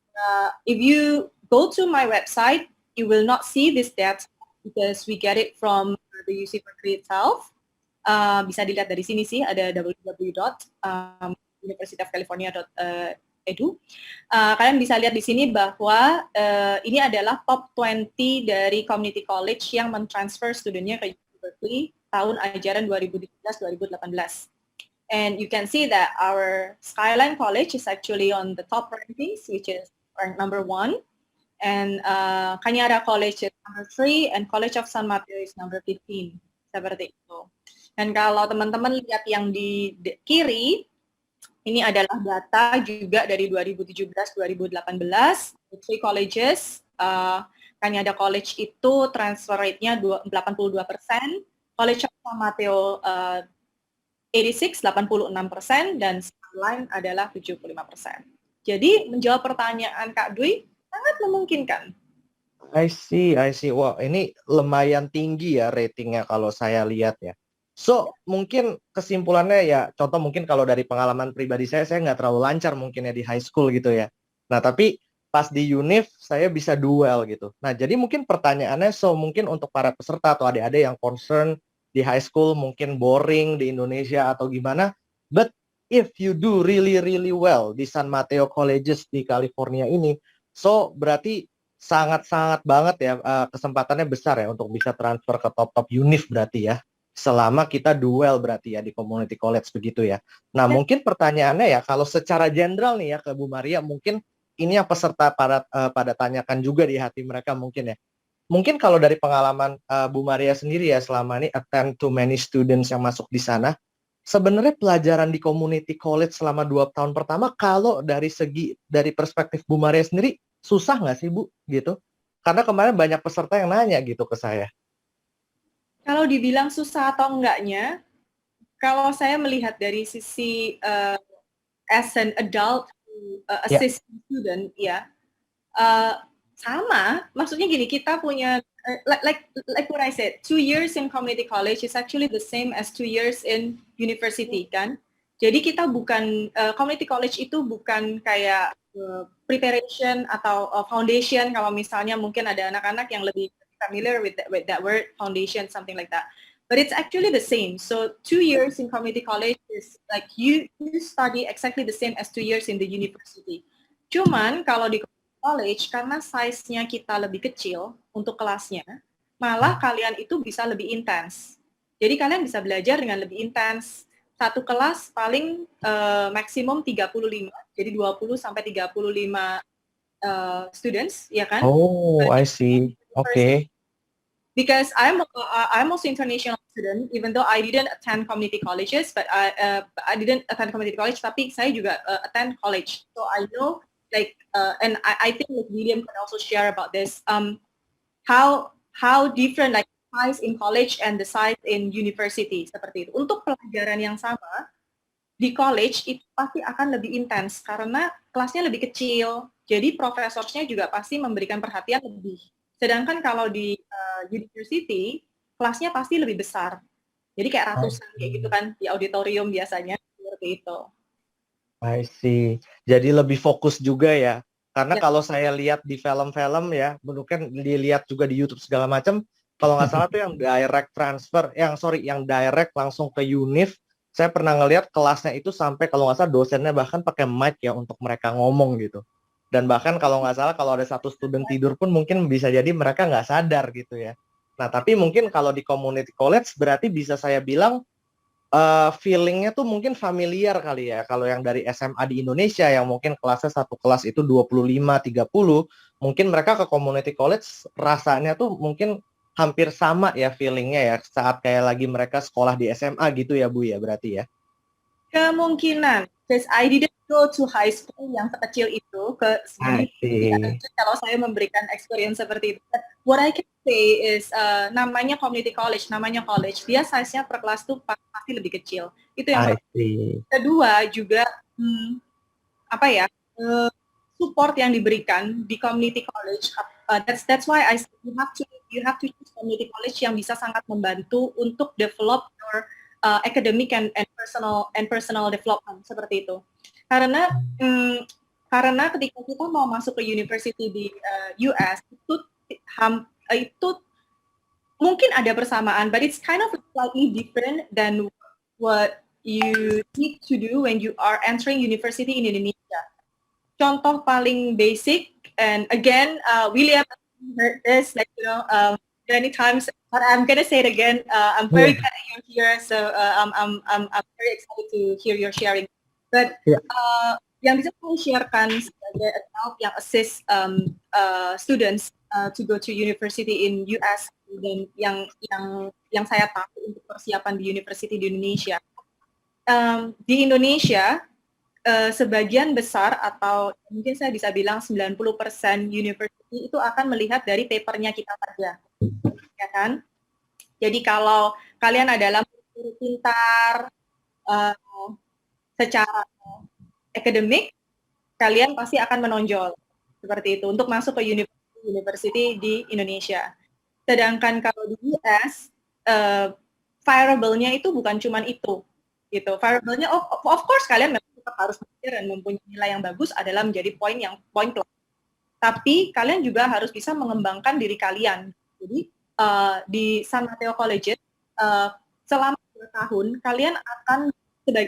if you go to my website, you will not see this data because we get it from the UC Berkeley itself. Bisa dilihat dari sini sih, ada www.universityofcalifornia.edu. Kalian bisa lihat di sini bahwa ini adalah top 20 dari community college yang mentransfer studentnya ke UC Berkeley tahun ajaran 2017-2018. And you can see that our Skyline College is actually on the top rankings, which is ranked number 1. And Cañada College is number 3, and College of San Mateo is number 15. Seperti itu. Dan kalau teman-teman lihat yang di kiri, ini adalah data juga dari 2017-2018. 3 colleges, Cañada College itu transfer rate-nya 82%, College of San Mateo 86, 86%, dan Skyline adalah 75%. Jadi menjawab pertanyaan Kak Dwi, sangat memungkinkan. I see. Wah, ini lumayan tinggi ya ratingnya kalau saya lihat ya. So, mungkin kesimpulannya ya, contoh mungkin kalau dari pengalaman pribadi saya nggak terlalu lancar mungkin ya di high school gitu ya. Nah, tapi pas di univ saya bisa duel gitu. Nah, jadi mungkin pertanyaannya, so mungkin untuk para peserta atau adik-adik yang concern di high school mungkin boring di Indonesia atau gimana, but if you do really well di San Mateo Colleges di California ini, so berarti sangat-sangat banget ya kesempatannya besar ya untuk bisa transfer ke top univ berarti ya. Selama kita duel berarti ya di community college begitu ya. Nah, mungkin pertanyaannya ya kalau secara general nih ya ke Bu Maria, mungkin ini yang peserta pada tanyakan juga di hati mereka mungkin ya. Mungkin kalau dari pengalaman Bu Maria sendiri ya selama ini attend to many students yang masuk di sana, sebenarnya pelajaran di community college selama 2 tahun pertama kalau dari perspektif Bu Maria sendiri susah nggak sih Bu gitu? Karena kemarin banyak peserta yang nanya gitu ke saya. Kalau dibilang susah atau enggaknya, kalau saya melihat dari sisi as an adult assistant student ya, sama. Maksudnya gini, kita punya like what I said, 2 years in community college is actually the same as 2 years in university kan. Jadi kita bukan community college itu bukan kayak preparation atau foundation. Kalau misalnya mungkin ada anak-anak yang lebih familiar with that word foundation, something like that. but it's actually the same. So 2 years in community college is like you study exactly the same as 2 years in the university. Cuman kalau di college, karena size-nya kita lebih kecil untuk kelasnya, malah kalian itu bisa lebih intens. Jadi kalian bisa belajar dengan lebih intens. Satu kelas paling maksimum 35, jadi 20 sampai 35 students, ya kan? Oh, I see. Okay. Because I'm also international student, even though I didn't attend community colleges, but I didn't attend community college, tapi saya juga attend college. So I know, like, and I think like William can also share about this. How different like size in college and the size in university seperti itu. Untuk pelajaran yang sama di college itu pasti akan lebih intens karena kelasnya lebih kecil. Jadi profesornya juga pasti memberikan perhatian lebih. Sedangkan kalau di university, kelasnya pasti lebih besar. Jadi kayak ratusan kayak gitu kan di auditorium biasanya seperti itu. I see. Jadi lebih fokus juga ya. Karena kalau saya lihat di film-film ya, mungkin dilihat juga di YouTube segala macam, kalau nggak salah tuh yang direct transfer, yang direct langsung ke univ, saya pernah ngelihat kelasnya itu sampai kalau nggak salah dosennya bahkan pakai mic ya untuk mereka ngomong gitu. Dan bahkan kalau nggak salah kalau ada satu student tidur pun mungkin bisa jadi mereka nggak sadar gitu ya. Nah tapi mungkin kalau di community college berarti bisa saya bilang feelingnya tuh mungkin familiar kali ya. Kalau yang dari SMA di Indonesia yang mungkin kelasnya satu kelas itu 25-30, mungkin mereka ke community college rasanya tuh mungkin hampir sama ya feelingnya ya saat kayak lagi mereka sekolah di SMA gitu ya Bu ya berarti ya. Kemungkinan, because I didn't go to high school yang sekecil itu kalau saya memberikan experience seperti itu. But what I can say is namanya community college, dia size-nya per kelas tuh pasti lebih kecil. Itu yang kedua juga support yang diberikan di community college. That's why I said you have to choose community college yang bisa sangat membantu untuk develop your academic and personal development seperti itu. Karena ketika kita mau masuk ke university di US itu mungkin ada persamaan, but it's kind of slightly different than what you need to do when you are entering university in Indonesia. Contoh paling basic, and again, William heard this, like many times, but I'm gonna say it again. I'm very glad you're here, so I'm very excited to hear your sharing. But yang bisa saya sharekan sebagai adult yang assist students to go to university in US dan yang saya tahu untuk persiapan di university di Indonesia. Di Indonesia sebagian besar atau mungkin saya bisa bilang 90% university itu akan melihat dari papernya kita saja, ya kan? Jadi kalau kalian adalah murid pintar secara akademik, kalian pasti akan menonjol seperti itu untuk masuk ke university di Indonesia. Sedangkan kalau di US, variable-nya itu bukan cuma itu, gitu. Variable-nya, of course kalian tetap harus belajar dan mempunyai nilai yang bagus adalah menjadi poin plus. Tapi kalian juga harus bisa mengembangkan diri kalian. Jadi di San Mateo College selama 2 tahun kalian akan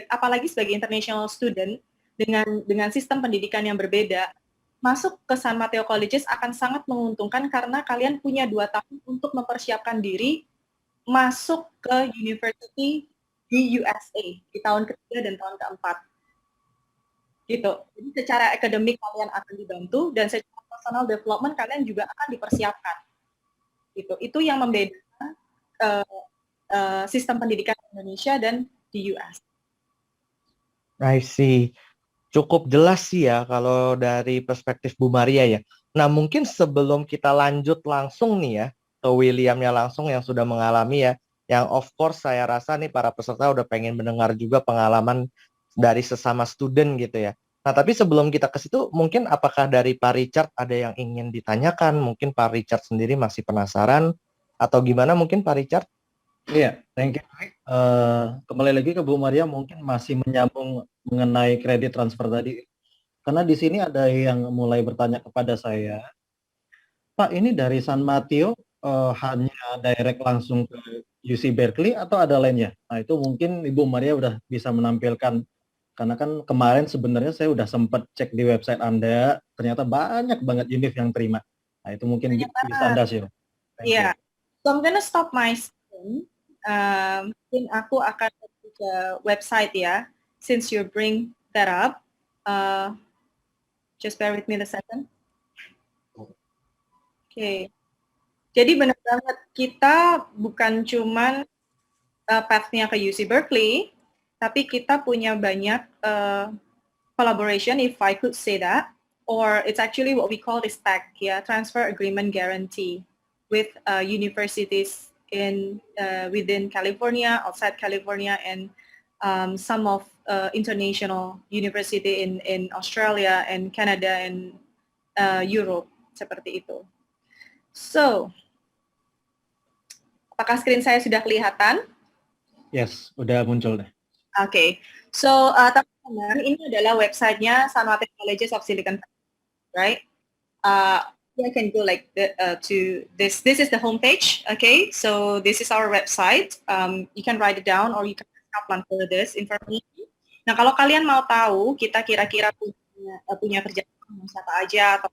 apalagi sebagai international student dengan sistem pendidikan yang berbeda, masuk ke San Mateo Colleges akan sangat menguntungkan karena kalian punya 2 tahun untuk mempersiapkan diri masuk ke university di USA di tahun ketiga dan tahun keempat. Gitu. Jadi secara akademik kalian akan dibantu dan secara personal development kalian juga akan dipersiapkan. Gitu. Itu yang membedakan sistem pendidikan Indonesia dan di US. I see. Cukup jelas sih ya kalau dari perspektif Bu Maria ya. Nah mungkin sebelum kita lanjut langsung nih ya ke Williamnya langsung yang sudah mengalami ya, yang of course saya rasa nih para peserta udah pengen mendengar juga pengalaman dari sesama student gitu ya. Nah tapi sebelum kita ke situ mungkin apakah dari Pak Richard ada yang ingin ditanyakan? Mungkin Pak Richard sendiri masih penasaran atau gimana mungkin Pak Richard? Iya, thank you. Kembali lagi ke Bu Maria, mungkin masih menyambung mengenai kredit transfer tadi. Karena di sini ada yang mulai bertanya kepada saya, Pak ini dari San Mateo hanya direct langsung ke UC Berkeley atau ada lainnya? Nah, itu mungkin Ibu Maria udah bisa menampilkan, karena kan kemarin sebenarnya saya udah sempat cek di website Anda, ternyata banyak banget univ yang terima. Nah, itu mungkin bisa Anda share. Thank you. Yeah. So I'm gonna stop my screen. Mungkin aku akan ke website ya. Since you bring that up, just bear with me a second. Oke. Jadi benar banget kita bukan cuman path-nya ke UC Berkeley, tapi kita punya banyak collaboration, if I could say that, or it's actually what we call this TAG, ya, Transfer Agreement Guarantee, with universities in within California, outside California, and some of international university in Australia and Canada and Europe, seperti itu. So, apakah screen saya sudah kelihatan? Yes, udah muncul deh. Okay, so teman-teman, ini adalah websitenya San Mateo Colleges of Silicon Valley, right? I can go like to this. This is the homepage. Okay, so this is our website. You can write it down or you can plan for this information. Nah, kalau kalian mau tahu kita kira-kira punya kerjaan sama siapa aja atau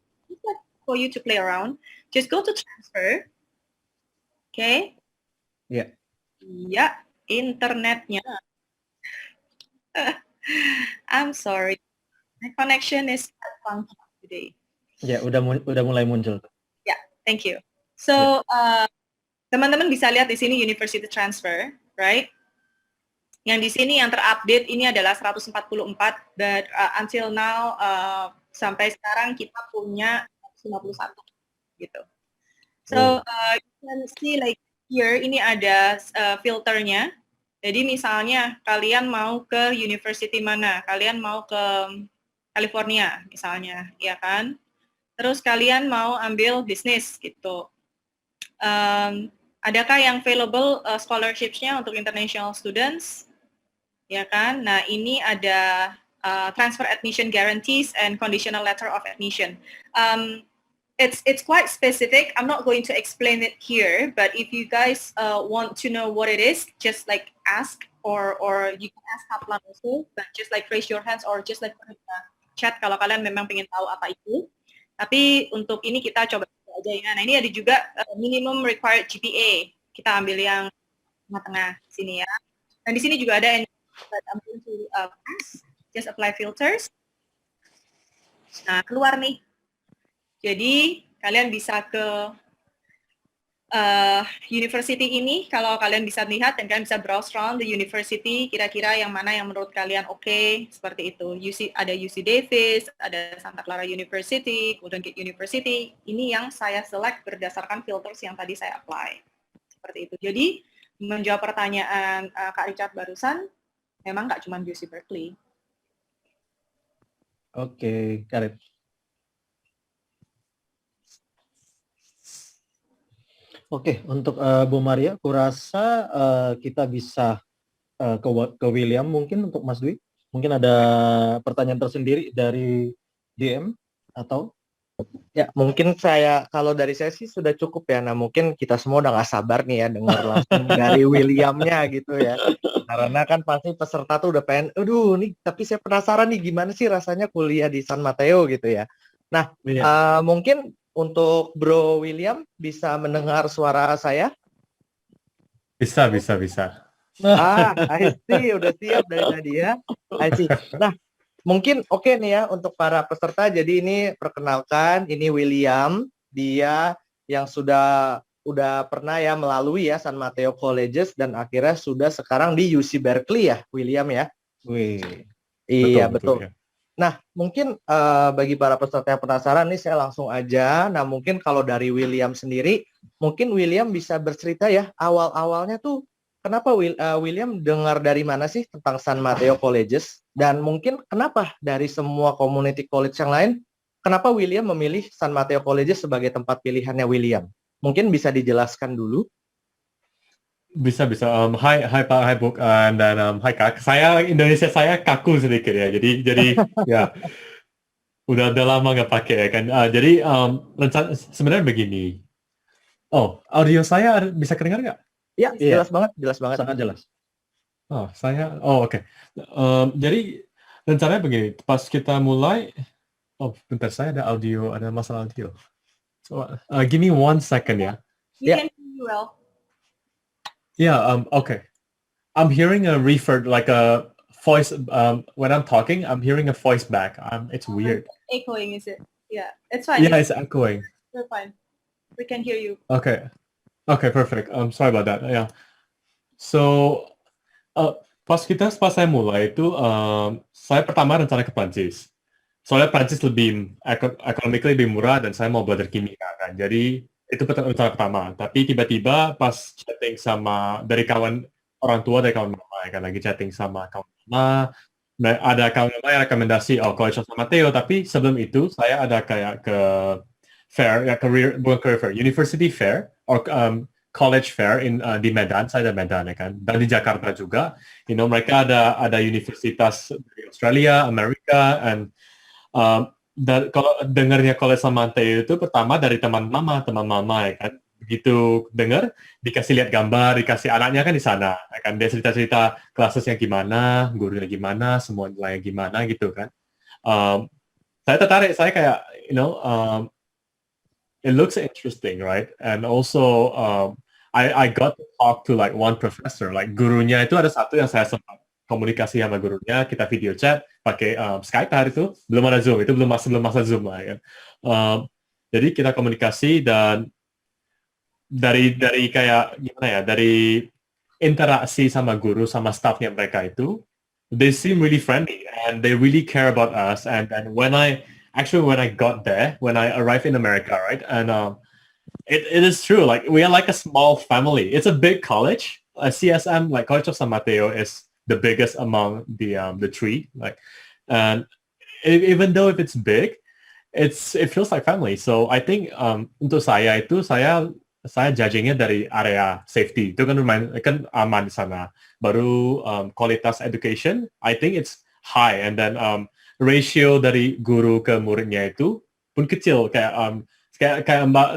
for you to play around, just go to transfer. Okay? Ya. Ya, internetnya. I'm sorry. My connection is funky today. Ya, udah mulai muncul. Ya, thank you. So, teman-teman bisa lihat di sini University Transfer, right? Yang di sini yang terupdate ini adalah 144, but until now sampai sekarang kita punya 151 gitu. So you can see like here ini ada filternya. Jadi misalnya kalian mau ke university mana? Kalian mau ke California misalnya, ya kan? Terus kalian mau ambil bisnis gitu. Adakah yang available scholarships-nya untuk international students? Ya kan? Nah, ini ada transfer admission guarantees and conditional letter of admission. It's quite specific. I'm not going to explain it here, but if you guys want to know what it is, just like ask or you can ask Kaplan also, but just like raise your hands or just like chat kalau kalian memang pengen tahu apa itu. Tapi untuk ini kita coba aja ya. Nah, ini ada juga minimum required GPA. Kita ambil yang tengah-tengah sini ya. Dan di sini juga ada but I'm going to just apply filters. Nah, keluar nih. Jadi, kalian bisa ke university ini, kalau kalian bisa lihat dan kalian bisa browse around the university, kira-kira yang mana yang menurut kalian oke, seperti itu. Ada UC Davis, ada Santa Clara University, Golden Gate University. Ini yang saya select berdasarkan filters yang tadi saya apply. Seperti itu. Jadi, menjawab pertanyaan Kak Richard barusan, memang nggak cuma UC Berkeley. Oke, got it. Oke, untuk Bu Maria, kurasa kita bisa ke William mungkin untuk Mas Dwi. Mungkin ada pertanyaan tersendiri dari DM atau? Ya, mungkin kalau dari saya sih sudah cukup ya. Nah, mungkin kita semua udah nggak sabar nih ya dengar langsung dari Williamnya gitu ya. Karena kan pasti peserta tuh udah pengen, aduh nih, tapi saya penasaran nih gimana sih rasanya kuliah di San Mateo gitu ya. Nah, mungkin untuk Bro William bisa mendengar suara saya? Bisa. I see, udah siap dari tadi ya. I see. Nah, mungkin oke nih ya untuk para peserta. Jadi ini perkenalkan, ini William, dia yang udah pernah ya melalui ya San Mateo Colleges dan akhirnya sudah sekarang di UC Berkeley ya, William ya. Wih. Iya, betul. Ya. Nah, mungkin bagi para peserta yang penasaran nih saya langsung aja. Nah, mungkin kalau dari William sendiri, mungkin William bisa bercerita ya awal-awalnya tuh kenapa William dengar dari mana sih tentang San Mateo Colleges? Dan mungkin kenapa dari semua community college yang lain, kenapa William memilih San Mateo Colleges sebagai tempat pilihannya William? Mungkin bisa dijelaskan dulu. Bisa. Hai Pak, hai Buk, dan hai Kak. Indonesia saya kaku sedikit ya. Jadi ya udah lama nggak pakai ya kan. Jadi rencana sebenarnya begini. Oh, audio saya bisa kedengar nggak? Ya, Iya. jelas banget, jelas banget. Sangat jelas. Oke. Jadi rencananya begini, pas kita mulai, bentar, saya ada masalah audio. So, give me 1 second ya. We Yeah. can hear you well. Okay. I'm hearing a like a voice, when I'm talking, I'm hearing a voice back. It's weird. Echoing, is it? Yeah, it's fine. Yeah, it's echoing. We're fine. We can hear you. Okay, perfect. Sorry about that. Yeah. So, pas saya mulai itu, saya pertama rencana ke Prancis. Soalnya Prancis lebih economically lebih murah dan saya mau belajar kimia kan. Jadi itu rencana pertama. Tapi tiba-tiba pas chatting dari kawan orang tua, dari kawan mama, kan lagi chatting sama kawan mama, ada kawan mama yang rekomendasi College of San Mateo. Tapi sebelum itu saya ada kayak ke fair, ya bukan career fair, university fair or college fair di Medan. Saya ada Medan ya kan, dan di Jakarta juga. Mereka ada universitas dari Australia, Amerika, and kalau dengarnya College San Mateo itu pertama dari teman mama ya kan. Begitu dengar, dikasih lihat gambar, dikasih anaknya kan di sana, ya kan. Dia cerita-cerita kelasnya gimana, gurunya gimana, semua nilainya gimana gitu kan. Saya tertarik, saya kayak it looks interesting, right? And also I got to talk to like one professor, like gurunya itu ada satu yang saya sempat komunikasi sama gurunya, kita video chat pakai Skype hari itu, belum ada Zoom, itu belum masa Zoom lah ya. Jadi kita komunikasi dan dari kayak gimana ya, dari interaksi sama guru sama staffnya mereka itu, they seem really friendly and they really care about us. And when I got there, when I arrived in America, right, and it is true, like we are like a small family. It's a big college. CSM, like College of San Mateo, is the biggest among the three. Like, and even though if it's big, it feels like family. So I think untuk saya itu saya judgingnya dari area safety. Itu kan kan aman di sana. Baru kualitas education, I think it's high. And then ratio dari guru ke muridnya itu pun kecil. Kayak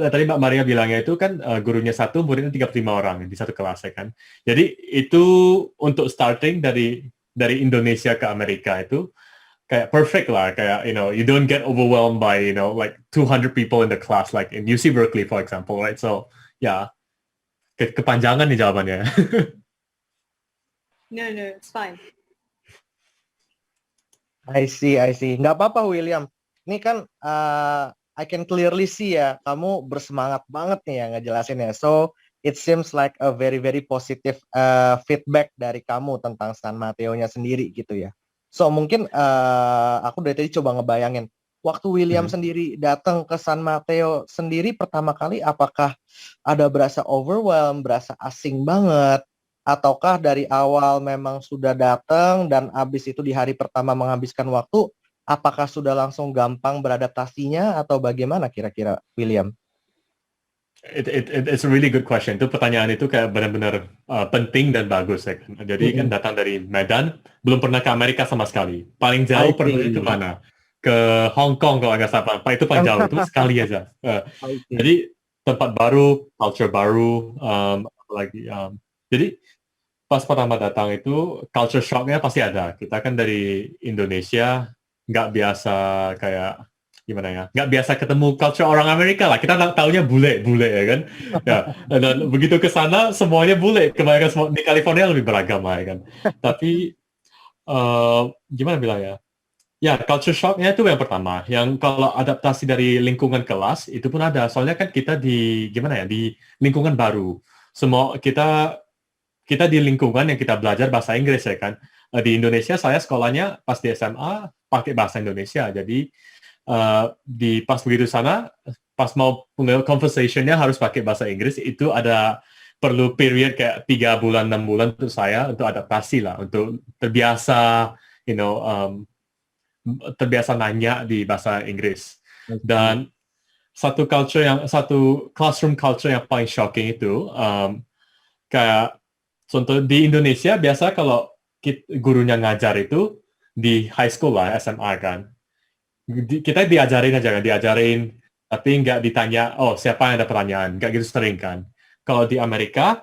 tadi Mbak Maria bilangnya itu kan gurunya satu, muridnya 35 orang di satu kelas ya kan. Jadi itu untuk starting dari Indonesia ke Amerika itu kayak perfect lah, kayak you don't get overwhelmed by like 200 people in the class like in UC Berkeley for example, right? So yeah, kepanjangan nih jawabannya. No, it's fine. I see. Nggak apa-apa William. Ini kan I can clearly see ya, kamu bersemangat banget nih ya ngejelasinnya. So it seems like a very very positive feedback dari kamu tentang San Mateo-nya sendiri gitu ya. So mungkin aku dari tadi coba ngebayangin, waktu William sendiri datang ke San Mateo sendiri pertama kali, apakah ada berasa overwhelmed, berasa asing banget, ataukah dari awal memang sudah datang dan abis itu di hari pertama menghabiskan waktu, apakah sudah langsung gampang beradaptasinya atau bagaimana kira-kira William? It's a really good question. Itu pertanyaan itu kayak benar-benar penting dan bagus ya kan. Jadi kan datang dari Medan, belum pernah ke Amerika sama sekali. Paling jauh pernah itu mana? Ke Hong Kong kalau nggak salah. Itu paling jauh, itu sekali aja. Jadi tempat baru, culture baru, apalagi. Jadi pas pertama datang itu culture shock-nya pasti ada. Kita kan dari Indonesia, nggak biasa kayak gimana ya, nggak biasa ketemu culture orang Amerika lah. Kita taunya bule ya kan. Ya, dan begitu ke sana semuanya bule. Kebanyakan semua di California lebih beragam lah ya kan. Tapi gimana bilang ya? Ya, culture shock-nya itu yang pertama. Yang kalau adaptasi dari lingkungan kelas itu pun ada. Soalnya kan kita di lingkungan baru. Semua kita di lingkungan yang kita belajar bahasa Inggris ya kan. Di Indonesia saya sekolahnya pas di SMA pakai bahasa Indonesia. Jadi pas begitu sana, pas mau mulai conversation-nya harus pakai bahasa Inggris. Itu ada perlu period kayak 3 bulan, 6 bulan untuk saya untuk adaptasi lah, untuk terbiasa, terbiasa nanya di bahasa Inggris. Dan satu classroom culture yang paling shocking itu kayak contoh di Indonesia biasa kalau gurunya ngajar itu di high school lah, SMA kan. Kita diajarin aja kan, tapi nggak ditanya, siapa yang ada pertanyaan, nggak gitu sering kan. Kalau di Amerika,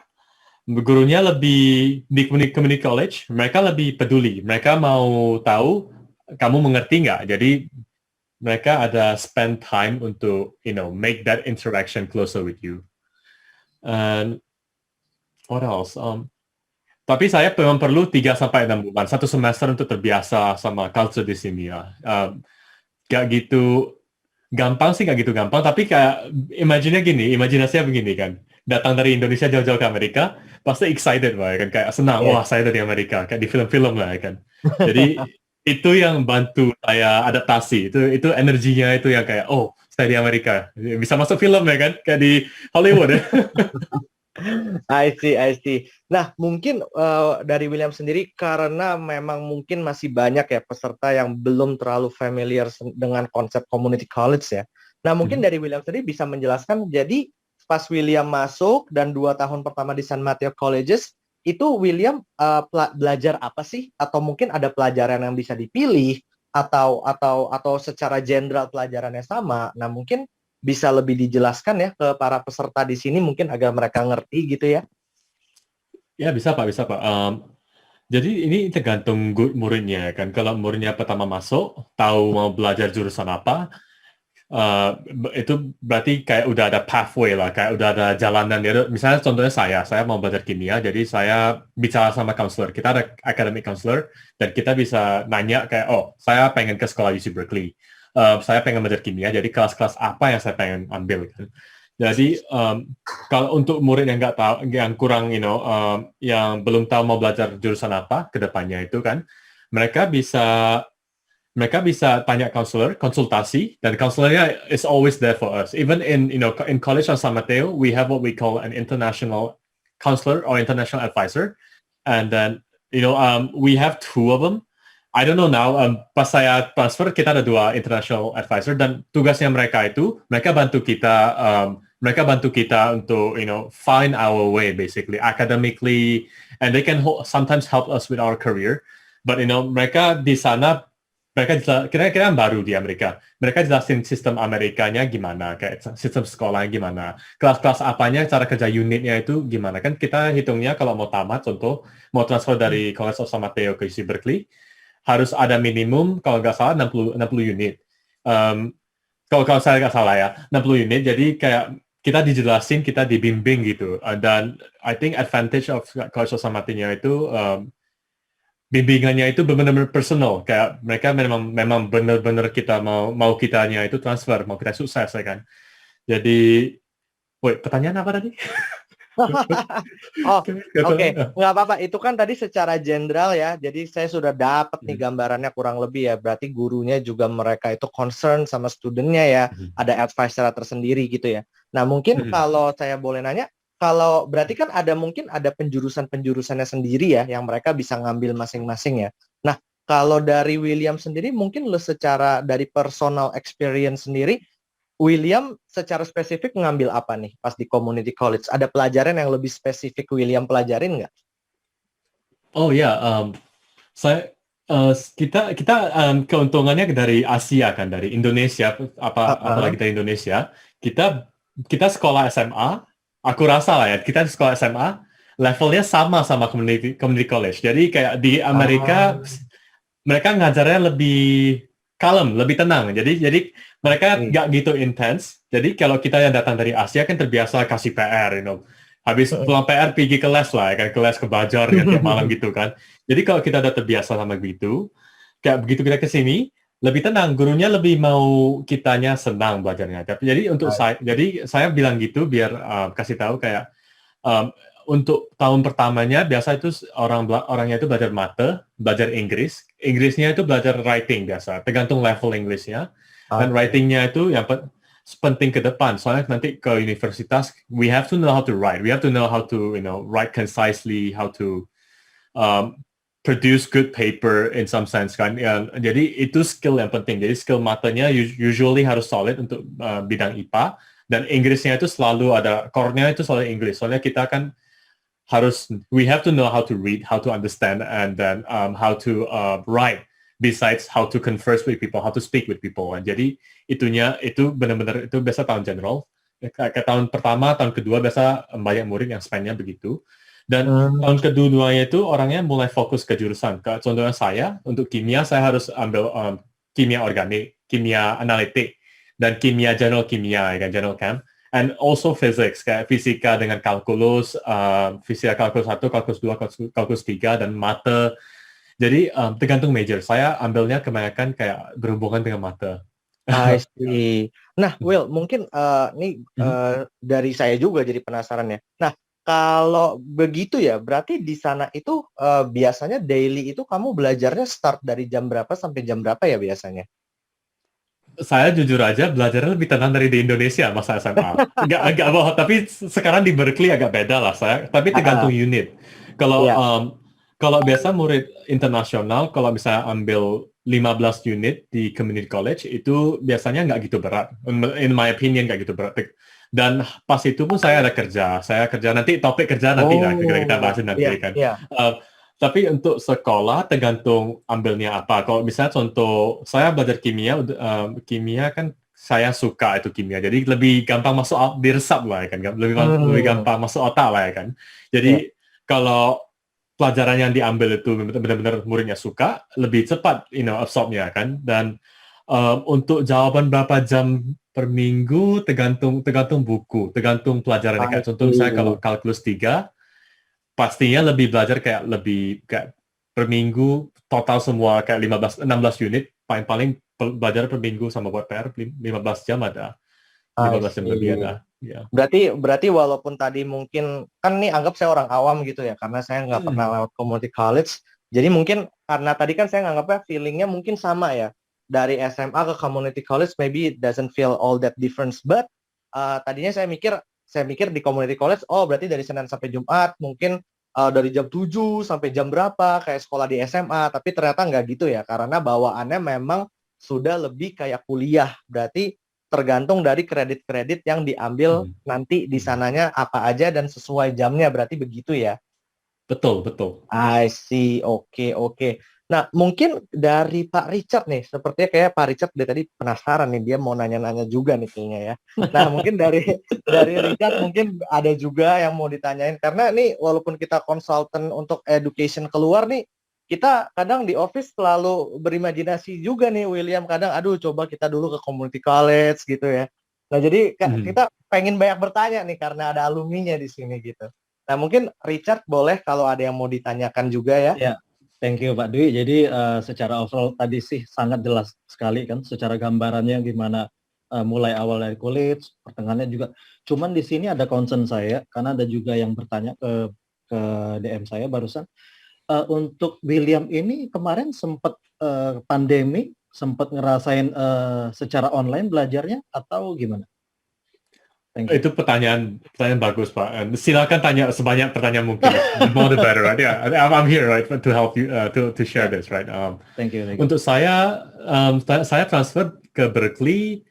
gurunya lebih di community college, mereka lebih peduli. Mereka mau tahu kamu mengerti nggak. Jadi mereka ada spend time untuk make that interaction closer with you. And what else? Tapi saya memang perlu 3-6 bulan, 1 semester untuk terbiasa sama culture di sini ya. Gak gitu gampang sih, gak gitu gampang. Tapi kayak imajinasinya begini kan. Datang dari Indonesia jauh-jauh ke Amerika, pasti excited lah kan, kayak senang. Wah, saya dari Amerika, kayak di film-film lah kan. Jadi itu yang bantu saya adaptasi. Itu energinya itu yang kayak, oh, saya di Amerika, bisa masuk film ya kan, kayak di Hollywood ya. I see. Nah, mungkin dari William sendiri, karena memang mungkin masih banyak ya peserta yang belum terlalu familiar dengan konsep community college ya. Nah, mungkin dari William sendiri bisa menjelaskan, jadi pas William masuk dan 2 tahun pertama di San Mateo Colleges, itu William belajar apa sih? Atau mungkin ada pelajaran yang bisa dipilih, atau secara general pelajarannya sama. Nah, mungkin bisa lebih dijelaskan ya ke para peserta di sini mungkin agar mereka ngerti gitu ya. Ya, bisa Pak. Jadi ini tergantung muridnya kan. Kalau muridnya pertama masuk, tahu mau belajar jurusan apa, itu berarti kayak udah ada pathway lah, kayak udah ada jalanan. Misalnya contohnya saya mau belajar kimia, jadi saya bicara sama counselor. Kita ada academic counselor, dan kita bisa nanya kayak, oh, saya pengen ke sekolah UC Berkeley. Saya pengen belajar kimia, jadi kelas-kelas apa yang saya pengen ambil kan. Jadi kalau untuk murid yang nggak tahu, yang kurang yang belum tahu mau belajar jurusan apa ke depannya itu kan, mereka bisa tanya counselor, konsultasi, dan counselornya is always there for us. Even in college on San Mateo, we have what we call an international counselor or international advisor, and then we have 2 of them. I don't know now, pas saya transfer, kita ada 2 international advisor, dan tugasnya mereka bantu kita untuk, find our way, basically, academically, and they can sometimes help us with our career. But, mereka di sana, kira-kira baru di Amerika. Mereka jelasin sistem Amerikanya gimana, kayak sistem sekolahnya gimana, kelas-kelas apanya, cara kerja unitnya itu gimana. Kan kita hitungnya kalau mau tamat, contoh, mau transfer dari College of San Mateo ke UC Berkeley, harus ada minimum, kalau nggak salah, 60 unit. Kalau saya nggak salah ya, 60 unit. Jadi kayak kita dijelasin, kita dibimbing gitu. Dan I think advantage of College of San Mateo itu, bimbingannya itu benar-benar personal. Kayak mereka memang benar-benar kita mau kitanya itu transfer, mau kita sukses ya kan. Jadi, pertanyaan apa tadi? Oke. Nggak apa-apa. Itu kan tadi secara general ya. Jadi saya sudah dapat nih gambarannya kurang lebih ya. Berarti gurunya juga mereka itu concern sama studentnya ya. Ada advisor tersendiri gitu ya. Nah, mungkin kalau saya boleh nanya, kalau berarti kan mungkin ada penjurusannya sendiri ya, yang mereka bisa ngambil masing-masing ya. Nah, kalau dari William sendiri, mungkin secara dari personal experience sendiri, William secara spesifik ngambil apa nih pas di community college? Ada pelajaran yang lebih spesifik William pelajarin nggak? Oh ya, kita keuntungannya dari Asia kan, dari Indonesia, apalagi dari Indonesia, kita sekolah SMA, aku rasa lah ya, kita sekolah SMA levelnya sama community college. Jadi kayak di Amerika mereka ngajarnya lebih kalem, lebih tenang. Jadi mereka nggak gitu intens. Jadi kalau kita yang datang dari Asia kan terbiasa kasih PR, habis pulang PR pergi ke les lah, kan, ke les ke Bajar kan, tiap malam gitu kan. Jadi kalau kita udah terbiasa sama gitu, kayak begitu kita ke sini lebih tenang, gurunya lebih mau kitanya senang belajarnya. Jadi saya bilang gitu biar kasih tahu kayak untuk tahun pertamanya biasa itu orangnya itu belajar mate, belajar Inggrisnya itu belajar writing biasa, tergantung level Inggrisnya. Dan writingnya itu yang penting ke depan, soalnya nanti ke universitas we have to know how to write, we have to know how to write concisely, how to produce good paper in some sense kan. Jadi itu skill yang penting. Jadi skill matanya usually harus solid untuk bidang IPA, dan Inggrisnya itu selalu ada core-nya, itu selalu Inggris. Soalnya kita kan we have to know how to read, how to understand, and then how to write, besides how to converse with people, how to speak with people. Jadi itu benar-benar itu biasa tahun general. Ke tahun pertama, tahun kedua biasa banyak murid yang spend-nya begitu. Dan tahun kedua-duanya itu orangnya mulai fokus ke jurusan. Contohnya saya, untuk kimia saya harus ambil kimia organik, kimia analitik, dan kimia general kimia, ya kan, general chem. And also physics, kayak fisika dengan kalkulus, fisika kalkulus 1, kalkulus 2, kalkulus 3, dan mate. Jadi tergantung major. Saya ambilnya kebanyakan kayak berhubungan dengan mate. I see. Nah, Will, mungkin dari saya juga jadi penasaran ya. Nah, kalau begitu ya, berarti di sana itu biasanya daily itu kamu belajarnya start dari jam berapa sampai jam berapa ya biasanya? Saya jujur aja belajarnya lebih tenang dari di Indonesia masa SMA. Agak bohong, tapi sekarang di Berkeley agak beda lah saya. Tapi tergantung unit. Kalau kalau biasa murid internasional, kalau misalnya ambil 15 unit di community college itu biasanya nggak gitu berat. In my opinion nggak gitu berat. Dan pas itu pun saya ada kerja. Saya kerja nanti topik kerja nanti lah kita bahas nanti kan. Tapi untuk sekolah tergantung ambilnya apa. Kalau misalnya contoh saya belajar kimia, kimia kan saya suka itu kimia. Jadi lebih gampang masuk diresap lah ya kan. Lebih gampang masuk otak lah ya kan. Jadi kalau pelajaran yang diambil itu benar-benar muridnya suka, lebih cepat absorbnya kan. Dan untuk jawaban berapa jam per minggu tergantung buku, tergantung pelajaran. Kayak contoh misalnya kalau kalkulus 3 pastinya lebih belajar kayak per minggu total semua kayak 16 unit, paling belajar per minggu sama buat PR 15 jam ada. 15 jam lebih ada. Ya. Berarti walaupun tadi mungkin kan nih anggap saya orang awam gitu ya, karena saya nggak pernah lewat community college. Jadi mungkin karena tadi kan saya nganggapnya feelingnya mungkin sama ya, dari SMA ke community college maybe it doesn't feel all that difference, but tadinya saya mikir di community college berarti dari Senin sampai Jumat mungkin dari jam 7 sampai jam berapa kayak sekolah di SMA, tapi ternyata nggak gitu ya, karena bawaannya memang sudah lebih kayak kuliah. Berarti tergantung dari kredit-kredit yang diambil nanti di sananya apa aja dan sesuai jamnya, berarti begitu ya? Betul. I see, oke. Nah, mungkin dari Pak Richard nih, sepertinya kayak Pak Richard dari tadi penasaran nih, dia mau nanya-nanya juga nih kayaknya ya. Nah, mungkin dari Richard mungkin ada juga yang mau ditanyain, karena nih walaupun kita konsultan untuk education keluar nih, kita kadang di office selalu berimajinasi juga nih, William, kadang aduh coba kita dulu ke community college gitu ya. Nah, jadi kita pengen banyak bertanya nih karena ada alumninya di sini gitu. Nah, mungkin Richard boleh kalau ada yang mau ditanyakan juga ya. Ya, thank you Pak Dwi. Jadi secara overall tadi sih sangat jelas sekali kan secara gambarannya gimana mulai awal dari college, pertengahannya juga. Cuman di sini ada concern saya karena ada juga yang bertanya ke DM saya barusan. Untuk William ini kemarin sempat pandemi, sempat ngerasain secara online belajarnya atau gimana? Itu pertanyaan bagus Pak. Silakan tanya sebanyak pertanyaan mungkin. The more the better, right? Yeah, I'm here right to help you to share this, right? Thank you. Untuk saya transfer ke Berkeley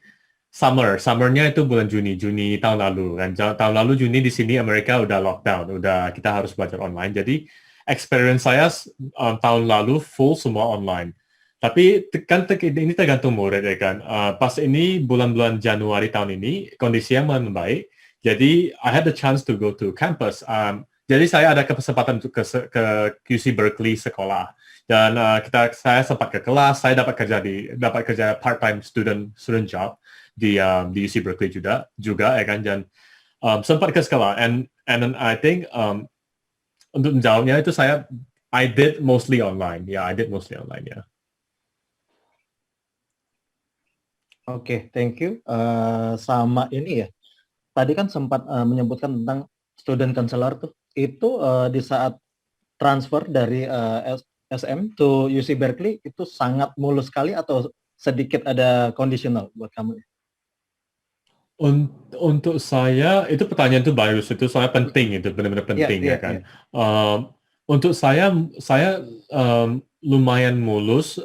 summernya itu bulan Juni tahun lalu kan. Tahun lalu Juni di sini Amerika udah lockdown, kita harus belajar online. Jadi experience saya tahun lalu full semua online. Tapi kan ini tergantung murid ya kan. Pas ini bulan-bulan Januari tahun ini kondisinya mulai membaik. Jadi I had the chance to go to campus. Jadi saya ada kesempatan untuk ke UC Berkeley sekolah. Dan saya sempat ke kelas. Saya dapat kerja part-time student job di UC Berkeley juga ya kan. Dan sempat ke sekolah. And I think untuk menjawabnya itu I did mostly online. Yeah, I did mostly online. Yeah. Oke, thank you. Sama ini ya, tadi kan sempat menyebutkan tentang student counselor tuh. Itu di saat transfer dari SM to UC Berkeley itu sangat mulus sekali atau sedikit ada conditional buat kamu? Untuk saya itu pertanyaan itu bagus, itu soalnya penting, itu benar-benar penting ya kan. Untuk saya lumayan mulus.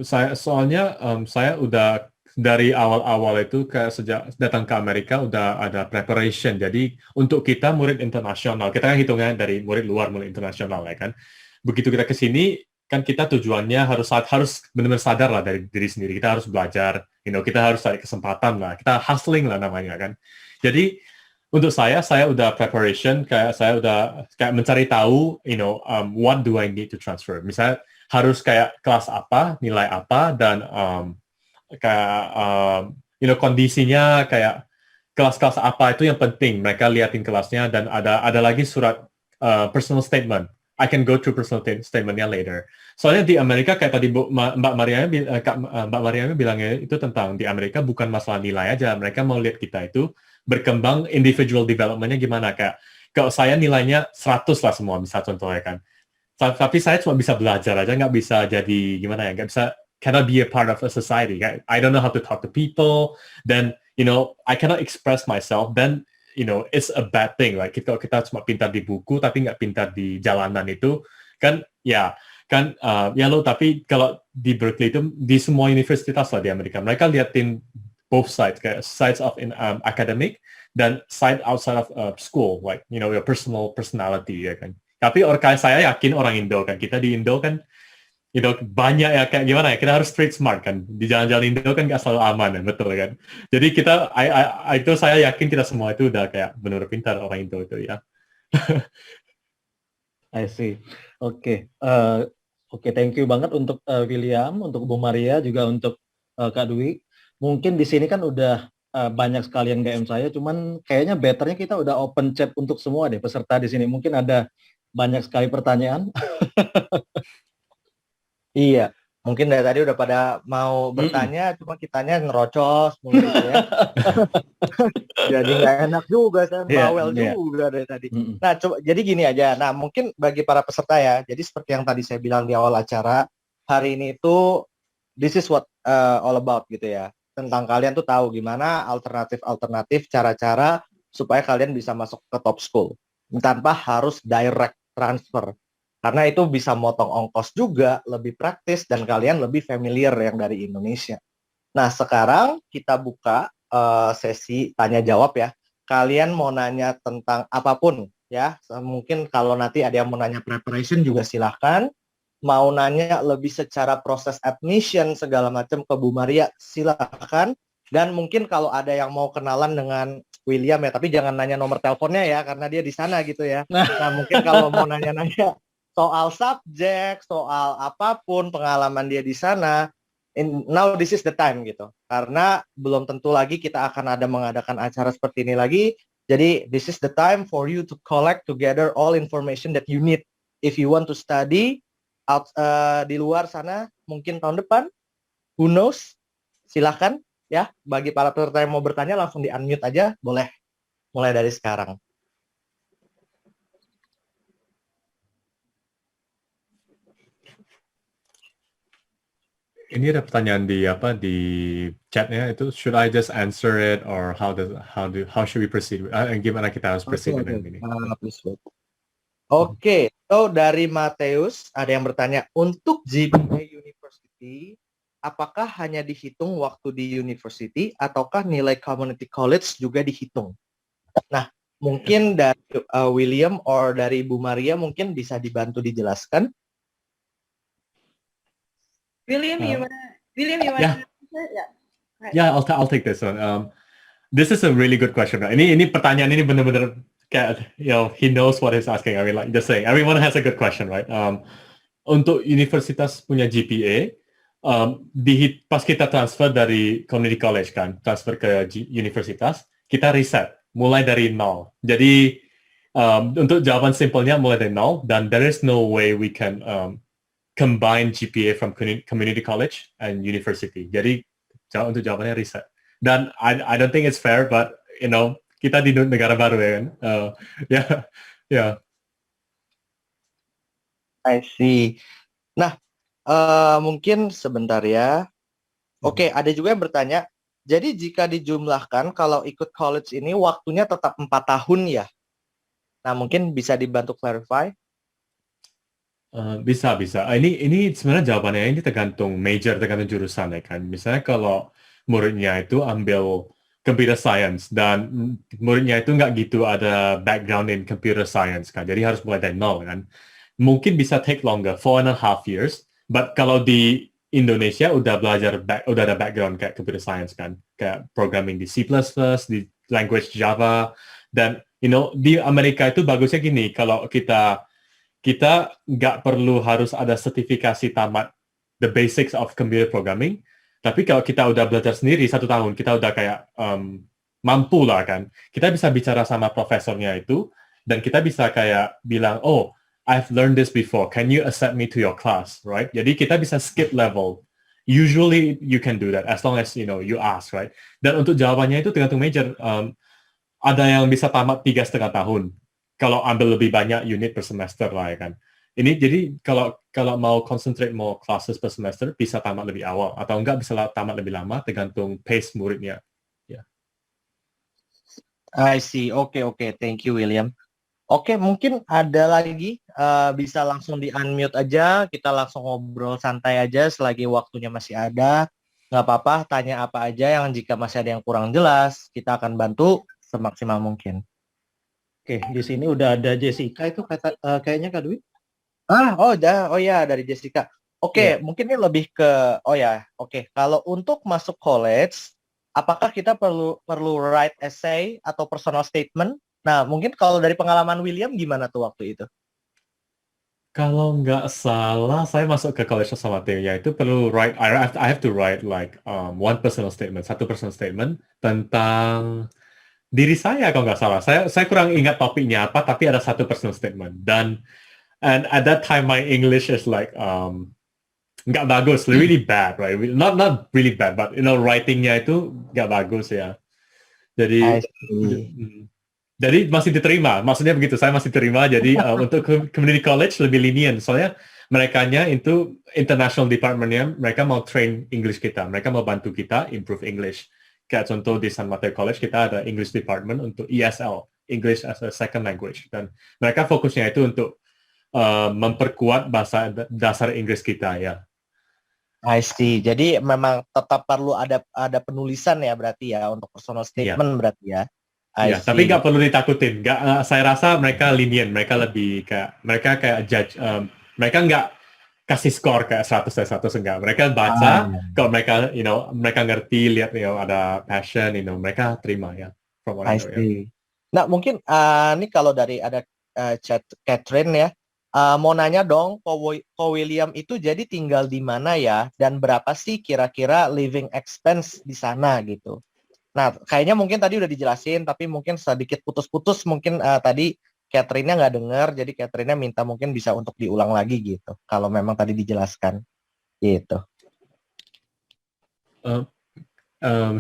Saya udah dari awal-awal itu sejak datang ke Amerika udah ada preparation. Jadi untuk kita murid internasional, kita kan hitungnya dari murid luar, murid internasional ya kan. Begitu kita ke sini kan kita tujuannya harus benar-benar sadar lah dari diri sendiri. Kita harus belajar, kita harus cari kesempatan lah. Kita hustling lah namanya kan. Jadi untuk saya udah preparation, kayak saya udah kayak mencari tahu, what do I need to transfer. Misalnya harus kayak kelas apa, nilai apa, dan kayak kondisinya kayak kelas-kelas apa itu yang penting. Mereka liatin kelasnya, dan ada lagi surat personal statement. I can go through personal statementnya later. Soalnya di Amerika kayak tadi Mbak Mariana bilangnya itu tentang di Amerika bukan masalah nilai aja. Mereka mau lihat kita itu berkembang individual development-nya gimana. Kayak kalau saya nilainya 100 lah semua, misal contohnya kan. Tapi saya cuma bisa belajar aja, nggak bisa jadi gimana ya, nggak bisa, cannot be a part of a society. I don't know how to talk to people. Then, I cannot express myself. Then, it's a bad thing. Like kalau kita cuma pintar di buku tapi nggak pintar di jalanan itu kan, tapi kalau di Berkeley itu di semua universitas lah di Amerika, mereka liatin both sides, kayak sides of academic dan side outside of school, like your personality ya kan. Tapi kayak saya yakin orang Indo kan, kita di Indo kan banyak ya, kayak gimana ya, kita harus street smart kan, di jalan-jalan Indo kan nggak selalu aman ya, betul kan. Jadi kita, itu saya yakin kita semua itu udah kayak benar pintar orang Indo itu ya. I see. Oke, thank you banget untuk William, untuk Bu Maria, juga untuk Kak Dwi. Mungkin di sini kan udah banyak sekali yang DM saya, cuman kayaknya betternya kita udah open chat untuk semua deh peserta di sini. Mungkin ada banyak sekali pertanyaan. Iya, mungkin dari tadi udah pada mau bertanya, cuma kitanya ngerocos mulu gitu ya. Jadi nggak enak juga, saya bawel juga dari tadi. Nah, coba jadi gini aja. Nah, mungkin bagi para peserta ya, jadi seperti yang tadi saya bilang di awal acara, hari ini itu this is what all about gitu ya. Tentang kalian tuh tahu gimana alternatif cara-cara supaya kalian bisa masuk ke top school tanpa harus direct transfer. Karena itu bisa motong ongkos juga, lebih praktis, dan kalian lebih familiar yang dari Indonesia. Nah, sekarang kita buka sesi tanya-jawab ya. Kalian mau nanya tentang apapun ya. Mungkin kalau nanti ada yang mau nanya preparation juga silahkan. Mau nanya lebih secara proses admission, segala macam ke Bu Maria, silahkan. Dan mungkin kalau ada yang mau kenalan dengan William ya, tapi jangan nanya nomor teleponnya ya, karena dia di sana gitu ya. Nah, mungkin kalau mau nanya-nanya soal subjek, soal apapun pengalaman dia di sana, now this is the time gitu. Karena belum tentu lagi kita akan mengadakan acara seperti ini lagi. Jadi this is the time for you to collect together all information that you need if you want to study out di luar sana mungkin tahun depan. Who knows? Silahkan ya. Bagi para peserta yang mau bertanya langsung di unmute aja, boleh. Mulai dari sekarang. Ini ada pertanyaan di chatnya itu, should I just answer it or how should we proceed? Gimana kita harus proceed dengan ini? Oke, so dari Mateus ada yang bertanya, untuk GPA University, apakah hanya dihitung waktu di university ataukah nilai community college juga dihitung? Nah, mungkin dari William or dari Ibu Maria mungkin bisa dibantu dijelaskan. William, you wanna Yeah. answer? Yeah. Right. Yeah, I'll take this one. This is a really good question. Ini pertanyaan ini benar-benar kayak, he knows what he's asking. I mean, like just saying, everyone has a good question, right? Untuk universitas punya GPA, pas kita transfer dari community college kan, transfer ke universitas, kita reset, mulai dari nol. Jadi, untuk jawaban simpelnya mulai dari nol, dan there is no way we can combine GPA from community college and university. Jadi untuk jawabannya reset. Dan I don't think it's fair, but kita di negara baru ya kan. Yeah. I see. Nah, mungkin sebentar ya. Oke, ada juga yang bertanya. Jadi jika dijumlahkan kalau ikut college ini waktunya tetap 4 tahun ya? Nah, mungkin bisa dibantu clarify. Bisa. Ini sebenarnya jawabannya ini tergantung major, tergantung jurusan ya kan. Misalnya kalau muridnya itu ambil computer science dan muridnya itu nggak gitu ada background in computer science kan, jadi harus mulai dari nol kan. Mungkin bisa take longer, 4.5 years. But kalau di Indonesia udah udah ada background kayak computer science kan, kayak programming di C++, di language Java, Dan di Amerika itu bagusnya gini, kalau kita nggak perlu harus ada sertifikasi tamat the basics of computer programming, tapi kalau kita udah belajar sendiri 1 tahun, kita udah kayak mampu lah kan, kita bisa bicara sama profesornya itu, dan kita bisa kayak bilang, oh, I've learned this before, can you accept me to your class, right? Jadi kita bisa skip level. Usually you can do that as long as you ask, right? Dan untuk jawabannya itu tergantung major. Ada yang bisa tamat 3,5 tahun kalau ambil lebih banyak unit per semester lah ya kan. Ini jadi kalau mau concentrate more classes per semester bisa tamat lebih awal atau enggak bisa tamat lebih lama tergantung pace muridnya. Ya. I see. Oke. Thank you, William. Oke, mungkin ada lagi, bisa langsung di-unmute aja, kita langsung ngobrol santai aja selagi waktunya masih ada. Nggak apa-apa, tanya apa aja yang jika masih ada yang kurang jelas, kita akan bantu semaksimal mungkin. Oke, di sini udah ada Jessica itu kayaknya Kak Dwi. Oh ya, dari Jessica. Oke, mungkin ini lebih ke, kalau untuk masuk college, apakah kita perlu write essay atau personal statement? Nah, mungkin kalau dari pengalaman William gimana tuh waktu itu? Kalau nggak salah, saya masuk ke College of San Mateo, ya itu perlu write. I have to write like one personal statement, 1 personal statement tentang diri saya kalau nggak salah. Saya kurang ingat topiknya apa, tapi ada 1 personal statement. And at that time my English is like nggak bagus, really bad, right? Not really bad, but writingnya itu nggak bagus ya. Jadi masih diterima, maksudnya begitu, saya masih terima. Jadi untuk community college lebih lenient, soalnya merekanya itu international department-nya, mereka mau train English kita, mereka mau bantu kita improve English. Kayak contoh di San Mateo College kita ada English department untuk ESL, English as a second language, dan mereka fokusnya itu untuk memperkuat bahasa dasar Inggris kita ya. I see. Jadi memang tetap perlu ada penulisan ya berarti ya untuk personal statement berarti ya. Ya, tapi nggak perlu ditakutin. Saya rasa mereka lenient, mereka lebih mereka kayak judge. Mereka nggak kasih skor kayak 100 dari 100 enggak. Mereka baca, kalau mereka mereka ngerti, lihat ada passion, mereka terima ya. From I see. Nah, mungkin ini kalau dari ada chat Catherine ya, mau nanya dong, Ko William itu jadi tinggal di mana ya, dan berapa sih kira-kira living expense di sana gitu? Nah, kayaknya mungkin tadi udah dijelasin, tapi mungkin sedikit putus-putus, mungkin tadi Catherine-nya nggak dengar, jadi Catherine-nya minta mungkin bisa untuk diulang lagi gitu, kalau memang tadi dijelaskan, gitu.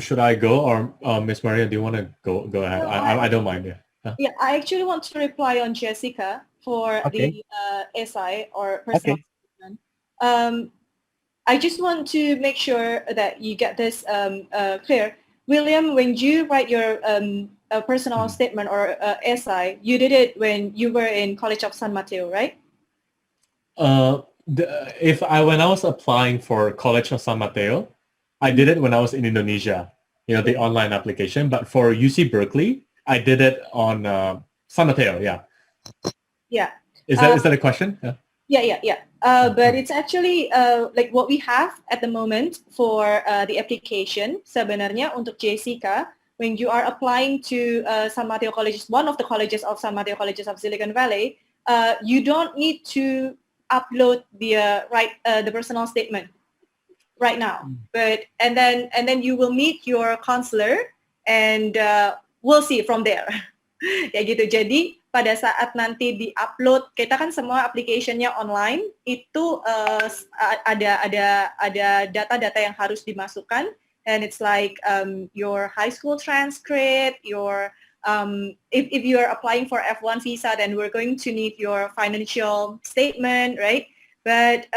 Should I go, or Miss Maria, do you want to go ahead? I don't mind. Yeah, I actually want to reply on Jessica for the essay or personal statement. I just want to make sure that you get this clear. William, when you write your personal statement or essay, you did it when you were in College of San Mateo, right? When I was applying for College of San Mateo, I did it when I was in Indonesia, the online application. But for UC Berkeley, I did it on San Mateo. Yeah. Yeah. Is that a question? Yeah. But it's actually like what we have at the moment for the application. Sebenarnya untuk Jessica, when you are applying to San Mateo College, one of the colleges of San Mateo Colleges of Silicon Valley, you don't need to upload the personal statement right now. But and then you will meet your counselor, and we'll see from there. Ya gitu. Jadi pada saat nanti di-upload, kita kan semua application-nya online, itu ada data-data yang harus dimasukkan, and it's like your high school transcript, your if you are applying for F1 visa, then we're going to need your financial statement, right? But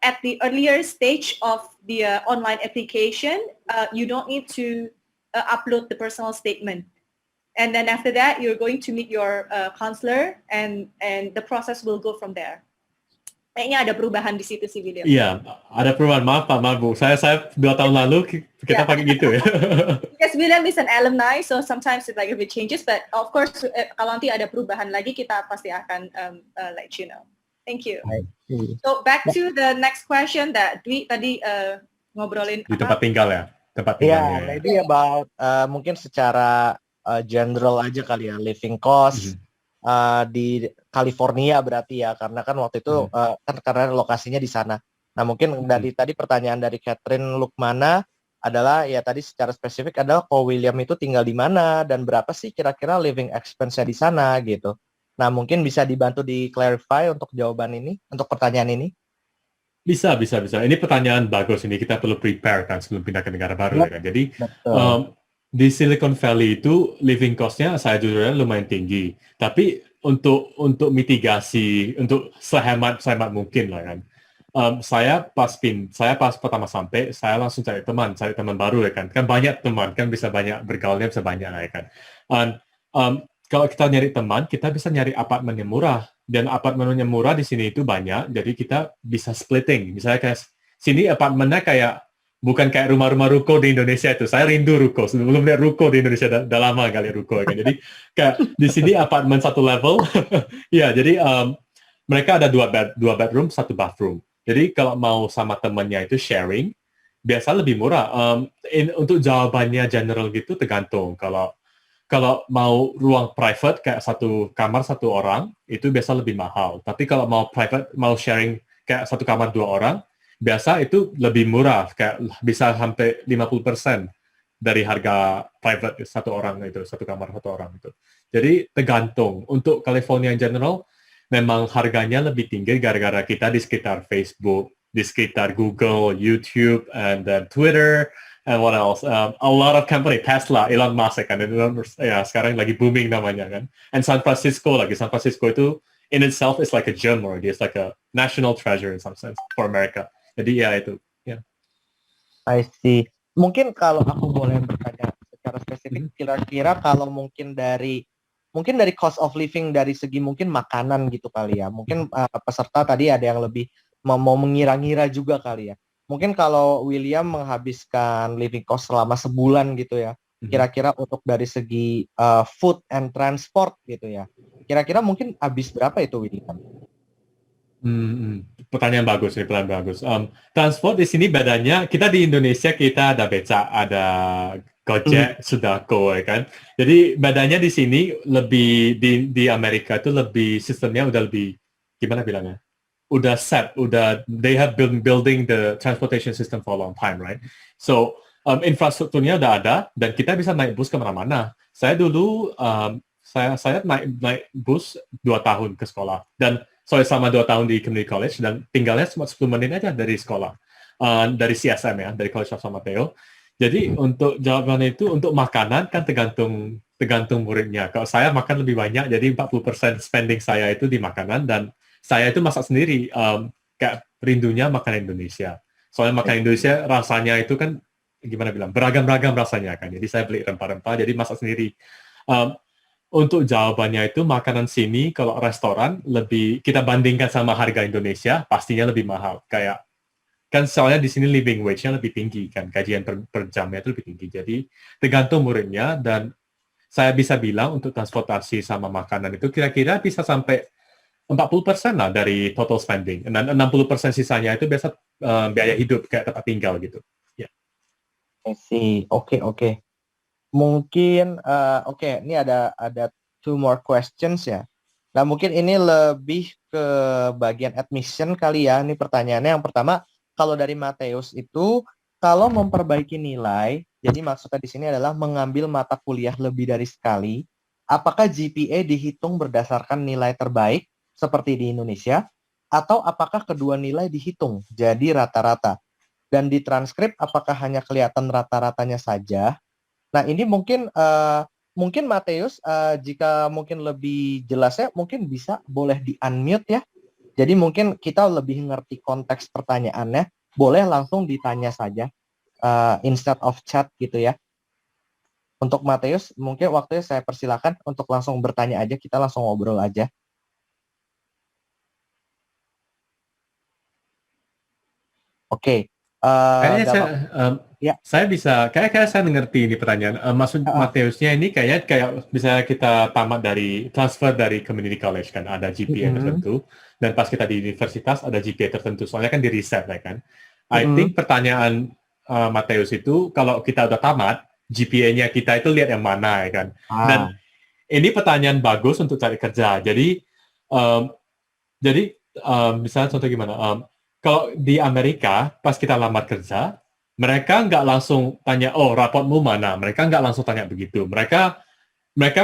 at the earlier stage of the online application, you don't need to upload the personal statement. And then after that, you're going to meet your counselor, and the process will go from there. Kayaknya ada perubahan di situ sih, William. Iya, ada perubahan. Maaf Bu. Saya 2 tahun lalu kita pakai gitu ya. Because William is an alumni, so sometimes it changes. But of course, kalau nanti ada perubahan lagi, kita pasti akan let you know. Thank you. So back to the next question that Dwi tadi ngobrolin. Di tempat tinggal ya. Tempat tinggalnya. Maybe about mungkin secara general aja kali ya, living cost di California berarti ya, karena kan waktu itu kan karena lokasinya di sana. Nah mungkin dari tadi pertanyaan dari Catherine Lukmana adalah ya tadi secara spesifik adalah Ko William itu tinggal di mana dan berapa sih kira-kira living expense-nya di sana gitu. Nah mungkin bisa dibantu di clarify untuk jawaban ini, untuk pertanyaan ini. Bisa. Ini pertanyaan bagus ini, kita perlu prepare kan sebelum pindah ke negara baru ya kan. Jadi di Silicon Valley itu living cost-nya saya jujur lumayan tinggi. Tapi untuk mitigasi, untuk sehemat mungkin lah kan. Saya pas pertama sampai, saya langsung cari teman baru ya kan. Kan banyak teman, kan bisa banyak bergaulnya bisa banyak lah ya kan. Kalau kita nyari teman, kita bisa nyari apartemen yang murah. Dan apartemen yang murah di sini itu banyak, jadi kita bisa splitting. Misalnya kayak sini apartemennya bukan kayak rumah-rumah ruko di Indonesia itu. Saya rindu ruko. Sebelum lihat ruko di Indonesia, udah lama kali ruko kan. Jadi kayak di sini apartemen satu level. Ya, jadi mereka ada dua bedroom, satu bathroom. Jadi kalau mau sama temannya itu sharing, biasa lebih murah. Untuk jawabannya general gitu tergantung. Kalau mau ruang private kayak satu kamar satu orang, itu biasa lebih mahal. Tapi kalau mau private, mau sharing kayak satu kamar 2 orang, biasa itu lebih murah, kayak bisa sampai 50% dari harga private satu orang itu, satu kamar satu orang itu. Jadi tergantung. Untuk California in general, memang harganya lebih tinggi gara-gara kita di sekitar Facebook, di sekitar Google, YouTube, and then Twitter, and what else? A lot of company, Tesla, Elon Musk kan, ya sekarang lagi booming namanya kan. And San Francisco itu in itself is like a gem already, it's like a national treasure in some sense for America. Jadi ya itu. Yeah. I see. Mungkin kalau aku boleh bertanya secara spesifik, kira-kira kalau mungkin dari cost of living dari segi mungkin makanan gitu kali ya. Mungkin peserta tadi ada yang lebih mau mengira-ngira juga kali ya. Mungkin kalau William menghabiskan living cost selama sebulan gitu ya, kira-kira untuk dari segi food and transport gitu ya, kira-kira mungkin habis berapa itu William? Pertanyaan bagus. Transport di sini bedanya, kita di Indonesia kita ada becak, ada Gojek, Sudako ya kan. Jadi bedanya di sini lebih di Amerika itu lebih sistemnya udah lebih gimana bilangnya? Udah set, they have been building the transportation system for a long time, right? So infrastrukturnya udah ada dan kita bisa naik bus kemana-mana. Saya dulu saya naik bus 2 tahun ke sekolah dan selama 2 tahun di community college dan tinggalnya cuma 10 menit aja dari sekolah, dari CSM ya, dari College of San Mateo. Jadi untuk jawabannya itu untuk makanan kan tergantung muridnya. Kalau saya makan lebih banyak, jadi 40% spending saya itu di makanan dan saya itu masak sendiri, kayak rindunya makan Indonesia. Soalnya makan Indonesia rasanya itu kan gimana bilang, beragam-ragam rasanya kan. Jadi saya beli rempah-rempah, jadi masak sendiri. Untuk jawabannya itu makanan sini kalau restoran kita bandingkan sama harga Indonesia pastinya lebih mahal. Kayak kan soalnya di sini living wage-nya lebih tinggi kan, gajian per jamnya itu lebih tinggi. Jadi tergantung muridnya dan saya bisa bilang untuk transportasi sama makanan itu kira-kira bisa sampai 40% lah dari total spending. Dan 60% sisanya itu biasa biaya hidup kayak tempat tinggal gitu. Ya. I see. Oke. Mungkin ini ada 2 more questions ya. Nah, mungkin ini lebih ke bagian admission kali ya. Ini pertanyaannya yang pertama, kalau dari Mateus itu kalau memperbaiki nilai, jadi maksudnya di sini adalah mengambil mata kuliah lebih dari sekali, apakah GPA dihitung berdasarkan nilai terbaik seperti di Indonesia, atau apakah kedua nilai dihitung jadi rata-rata? Dan di transkrip apakah hanya kelihatan rata-ratanya saja? Nah ini mungkin Mateus, jika mungkin lebih jelasnya, mungkin boleh di-unmute ya. Jadi mungkin kita lebih ngerti konteks pertanyaannya, boleh langsung ditanya saja, instead of chat gitu ya. Untuk Mateus, mungkin waktunya saya persilakan untuk langsung bertanya aja, kita langsung ngobrol aja. Oke. Saya bisa, kayak saya mengerti ini pertanyaan. Maksud Mateusnya ini kayak misalnya kita tamat transfer dari community college kan, ada GPA tertentu, dan pas kita di universitas ada GPA tertentu, soalnya kan di riset ya kan. I think pertanyaan Mateus itu, kalau kita udah tamat, GPA-nya kita itu lihat yang mana ya kan. Dan ini pertanyaan bagus untuk cari kerja. Jadi misalnya contoh gimana? Kalau di Amerika pas kita lamar kerja, mereka nggak langsung tanya, oh rapotmu mana? Mereka nggak langsung tanya begitu. Mereka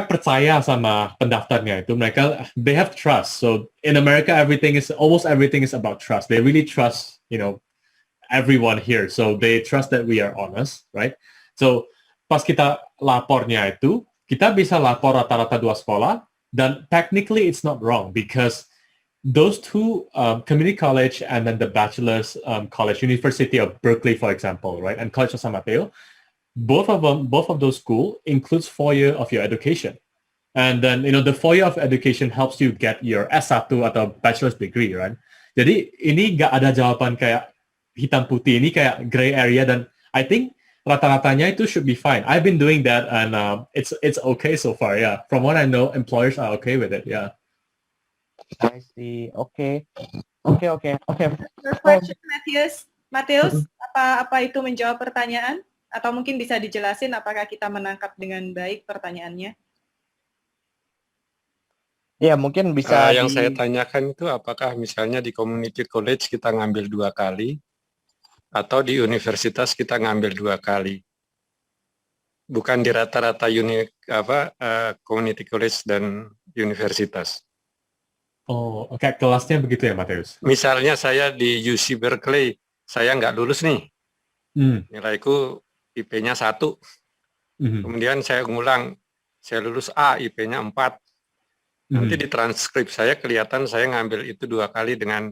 percaya sama pendaftarnya itu. They have trust. So in America, almost everything is about trust. They really trust, everyone here. So they trust that we are honest, right? So pas kita lapornya itu, kita bisa lapor rata-rata 2 sekolah, dan technically it's not wrong because those two, community college and then the bachelor's college, University of Berkeley, for example, right, and College of San Mateo, both of those schools includes 4 years of your education. And then, the 4 years of education helps you get your S1 atau bachelor's degree, right? Jadi ini nggak ada jawaban kayak hitam putih, ini kayak gray area, dan I think rata-ratanya itu should be fine. I've been doing that and it's okay so far, yeah. From what I know, employers are okay with it, yeah. I see. Okay. Your question, Mateus, apa itu menjawab pertanyaan? Atau mungkin bisa dijelasin apakah kita menangkap dengan baik pertanyaannya? Ya, mungkin bisa yang saya tanyakan itu apakah misalnya di community college kita ngambil 2 kali atau di universitas kita ngambil 2 kali. Bukan di rata-rata community college dan universitas. Oh, kayak kelasnya begitu ya, Mateus? Misalnya saya di UC Berkeley, saya nggak lulus nih. Nilaiku IP-nya 1. Kemudian saya ngulang, saya lulus A, IP-nya 4. Nanti di transkrip saya kelihatan saya ngambil itu 2 kali, dengan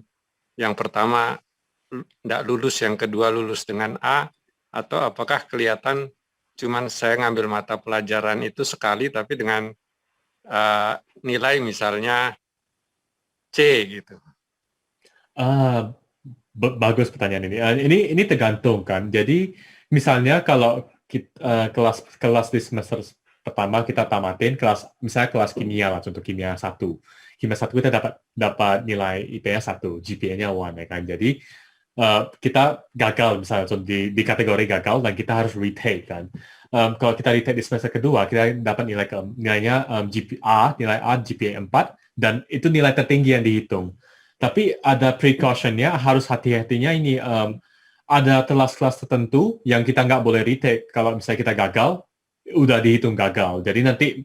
yang pertama tidak lulus, yang kedua lulus dengan A, atau apakah kelihatan cuman saya ngambil mata pelajaran itu sekali tapi dengan nilai misalnya C gitu. Bagus pertanyaan ini. Ini tergantung kan. Jadi misalnya kalau kelas di semester pertama kita tamatin misalnya kelas kimia lah, contoh kimia 1. Kimia 1 kita dapat nilai IP-nya 1, GPA-nya 1 ya kan. Jadi kita gagal misalnya di kategori gagal dan kita harus retake kan. Kalau kita retake di semester kedua, kita dapat nilainya nilai A GPA 4, dan itu nilai tertinggi yang dihitung. Tapi ada precaution-nya, harus hati-hatinya ini, ada kelas-kelas tertentu yang kita nggak boleh retake. Kalau misalnya kita gagal, udah dihitung gagal. Jadi nanti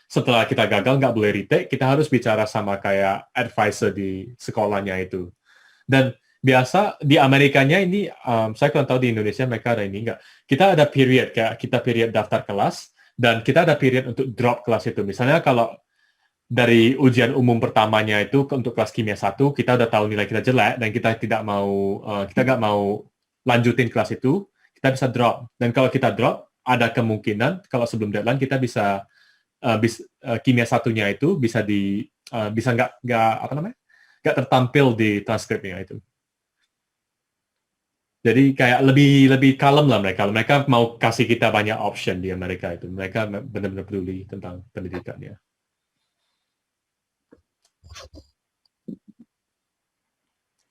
setelah kita gagal nggak boleh retake, kita harus bicara sama kayak advisor di sekolahnya itu. Dan biasa di Amerikanya ini, saya kurang tahu di Indonesia mereka ada ini nggak. Kita ada period, kayak kita period daftar kelas, dan kita ada period untuk drop kelas itu. Misalnya kalau dari ujian umum pertamanya itu untuk kelas kimia 1, kita udah tahu nilai kita jelek dan kita nggak mau lanjutin kelas itu, kita bisa drop. Dan kalau kita drop, ada kemungkinan kalau sebelum deadline kita bisa kimia 1-nya itu bisa nggak tertampil di transkripnya itu. Jadi kayak lebih kalem lah mereka. Mereka mau kasih kita banyak option di Amerika itu. Mereka benar-benar peduli tentang pendidikannya.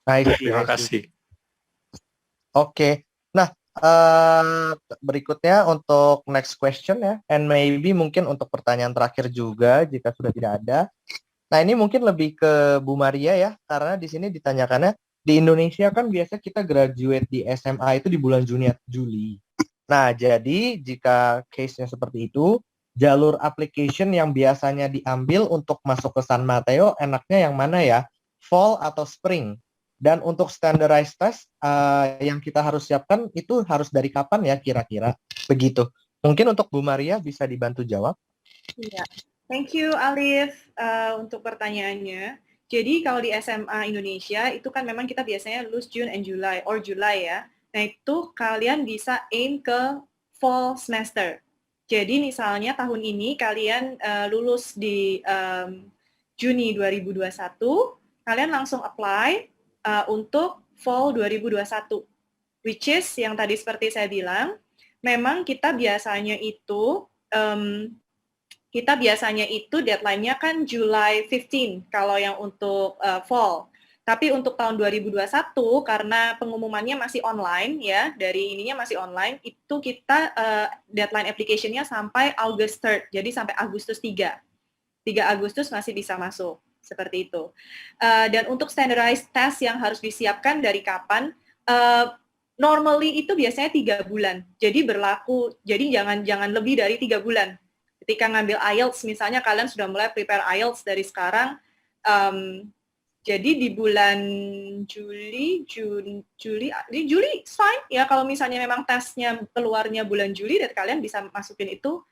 Baik, terima kasih. Oke. Nah, berikutnya untuk next question ya, and maybe mungkin untuk pertanyaan terakhir juga jika sudah tidak ada. Nah, ini mungkin lebih ke Bu Maria ya, karena di sini ditanyakannya di Indonesia kan biasa kita graduate di SMA itu di bulan Juli. Nah, jadi jika case-nya seperti itu, jalur application yang biasanya diambil untuk masuk ke San Mateo enaknya yang mana ya? Fall atau spring? Dan untuk standardized test yang kita harus siapkan itu harus dari kapan ya kira-kira? Begitu. Mungkin untuk Bu Maria bisa dibantu jawab. Iya. Thank you Alif untuk pertanyaannya. Jadi kalau di SMA Indonesia itu kan memang kita biasanya lulus June and July or July ya. Nah itu kalian bisa aim ke fall semester. Jadi misalnya tahun ini kalian lulus di Juni 2021, kalian langsung apply untuk fall 2021. Which is yang tadi seperti saya bilang, memang kita biasanya itu deadline-nya kan July 15 kalau yang untuk fall. Tapi untuk tahun 2021 karena pengumumannya masih online ya, dari ininya masih online, itu kita deadline application-nya sampai August 3rd, jadi sampai Agustus 3. 3 Agustus masih bisa masuk, seperti itu. Dan untuk standardized test yang harus disiapkan dari kapan, normally itu biasanya 3 bulan. Jadi berlaku, jadi jangan lebih dari 3 bulan. Ketika ngambil IELTS, misalnya kalian sudah mulai prepare IELTS dari sekarang, jadi di bulan Juli fine ya, kalau misalnya memang tesnya keluarnya bulan Juli dan kalian bisa masukin itu,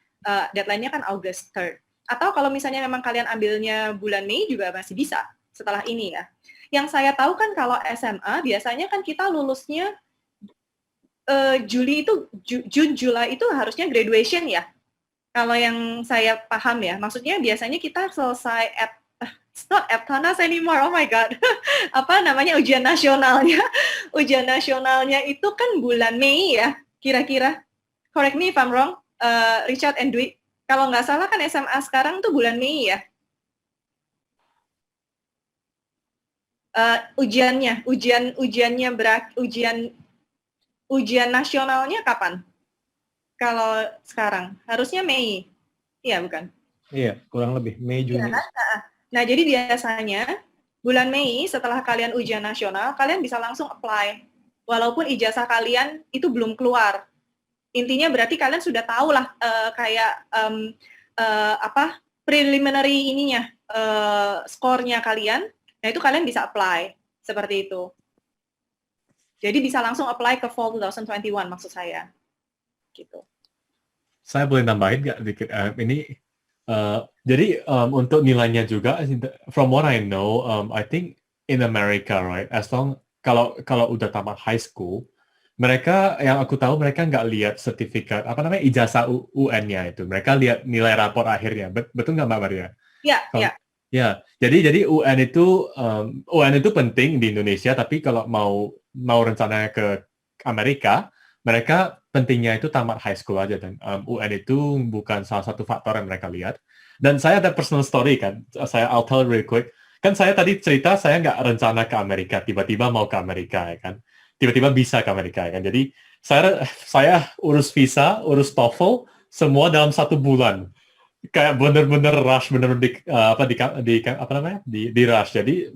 deadline-nya kan August 3rd. Atau kalau misalnya memang kalian ambilnya bulan Mei juga masih bisa setelah ini ya. Yang saya tahu kan kalau SMA biasanya kan kita lulusnya Juli itu, June, July itu harusnya graduation ya. Kalau yang saya paham ya, maksudnya biasanya kita selesai it's not Eptanas anymore, oh my god. Apa namanya, ujian nasionalnya. Ujian nasionalnya itu kan bulan Mei ya, kira-kira. Correct me if I'm wrong, Richard and Dwi. Kalau nggak salah kan SMA sekarang tuh bulan Mei ya. Ujian nasionalnya kapan? Kalau sekarang harusnya Mei. Iya, bukan? Iya, kurang lebih Mei Juni. Ya, nah, jadi biasanya bulan Mei setelah kalian ujian nasional, kalian bisa langsung apply. Walaupun ijazah kalian itu belum keluar. Intinya berarti kalian sudah tahu lah preliminary ininya, skornya kalian. Nah, itu kalian bisa apply seperti itu. Jadi bisa langsung apply ke fall 2021 maksud saya. Gitu. Saya boleh nambahin nggak dikit? Jadi untuk nilainya juga, from what I know, I think in America, right, as long kalau udah tamat high school, mereka yang aku tahu mereka nggak lihat sertifikat ijazah UN-nya itu, mereka lihat nilai rapor akhirnya. Betul nggak Mbak Maria? Iya, iya. Ya, jadi UN itu penting di Indonesia, tapi kalau mau rencananya ke Amerika, mereka pentingnya itu tamat high school aja, dan UN itu bukan salah satu faktor yang mereka lihat. Dan saya ada personal story kan, I'll tell it real quick. Kan saya tadi cerita saya nggak rencana ke Amerika, tiba-tiba mau ke Amerika ya kan, tiba-tiba bisa ke Amerika ya kan. Jadi saya urus visa, urus TOEFL, semua dalam 1 bulan. Kayak bener-bener rush, bener-bener di rush. Jadi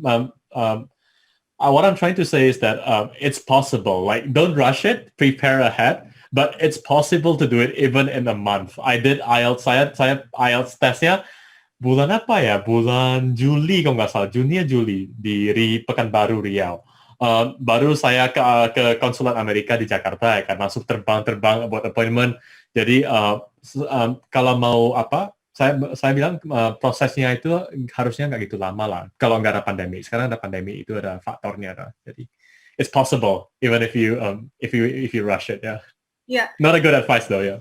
what I'm trying to say is that it's possible. Like, don't rush it, prepare ahead, but it's possible to do it even in a month. I did IELTS, saya IELTS tesnya bulan apa ya? Bulan Juli kalau nggak salah, Juni ya Juli di Pekanbaru Riau. Baru saya ke konsulat Amerika di Jakarta ya kan, langsung terbang buat appointment. Jadi kalau mau saya bilang prosesnya itu harusnya nggak gitu lama lah kalau nggak ada pandemi. Sekarang ada pandemi, itu ada faktornya. Jadi it's possible even if you rush it ya. Yeah. Not a good advice though ya.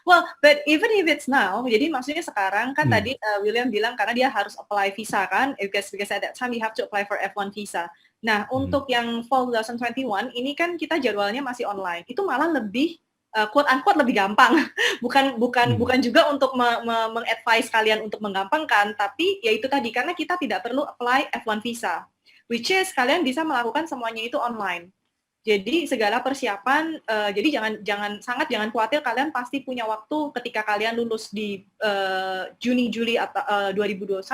Well, but even if it's now, jadi maksudnya sekarang kan tadi William bilang karena dia harus apply visa kan, because at that time you have to apply for F1 visa. Nah, untuk yang fall 2021 ini kan kita jadwalnya masih online. Itu malah lebih quote unquote lebih gampang. bukan juga untuk meng-advise kalian untuk menggampangkan, tapi ya itu tadi karena kita tidak perlu apply F1 visa. Which is kalian bisa melakukan semuanya itu online. Jadi segala persiapan, jadi jangan khawatir, kalian pasti punya waktu ketika kalian lulus di Juni-Juli 2021,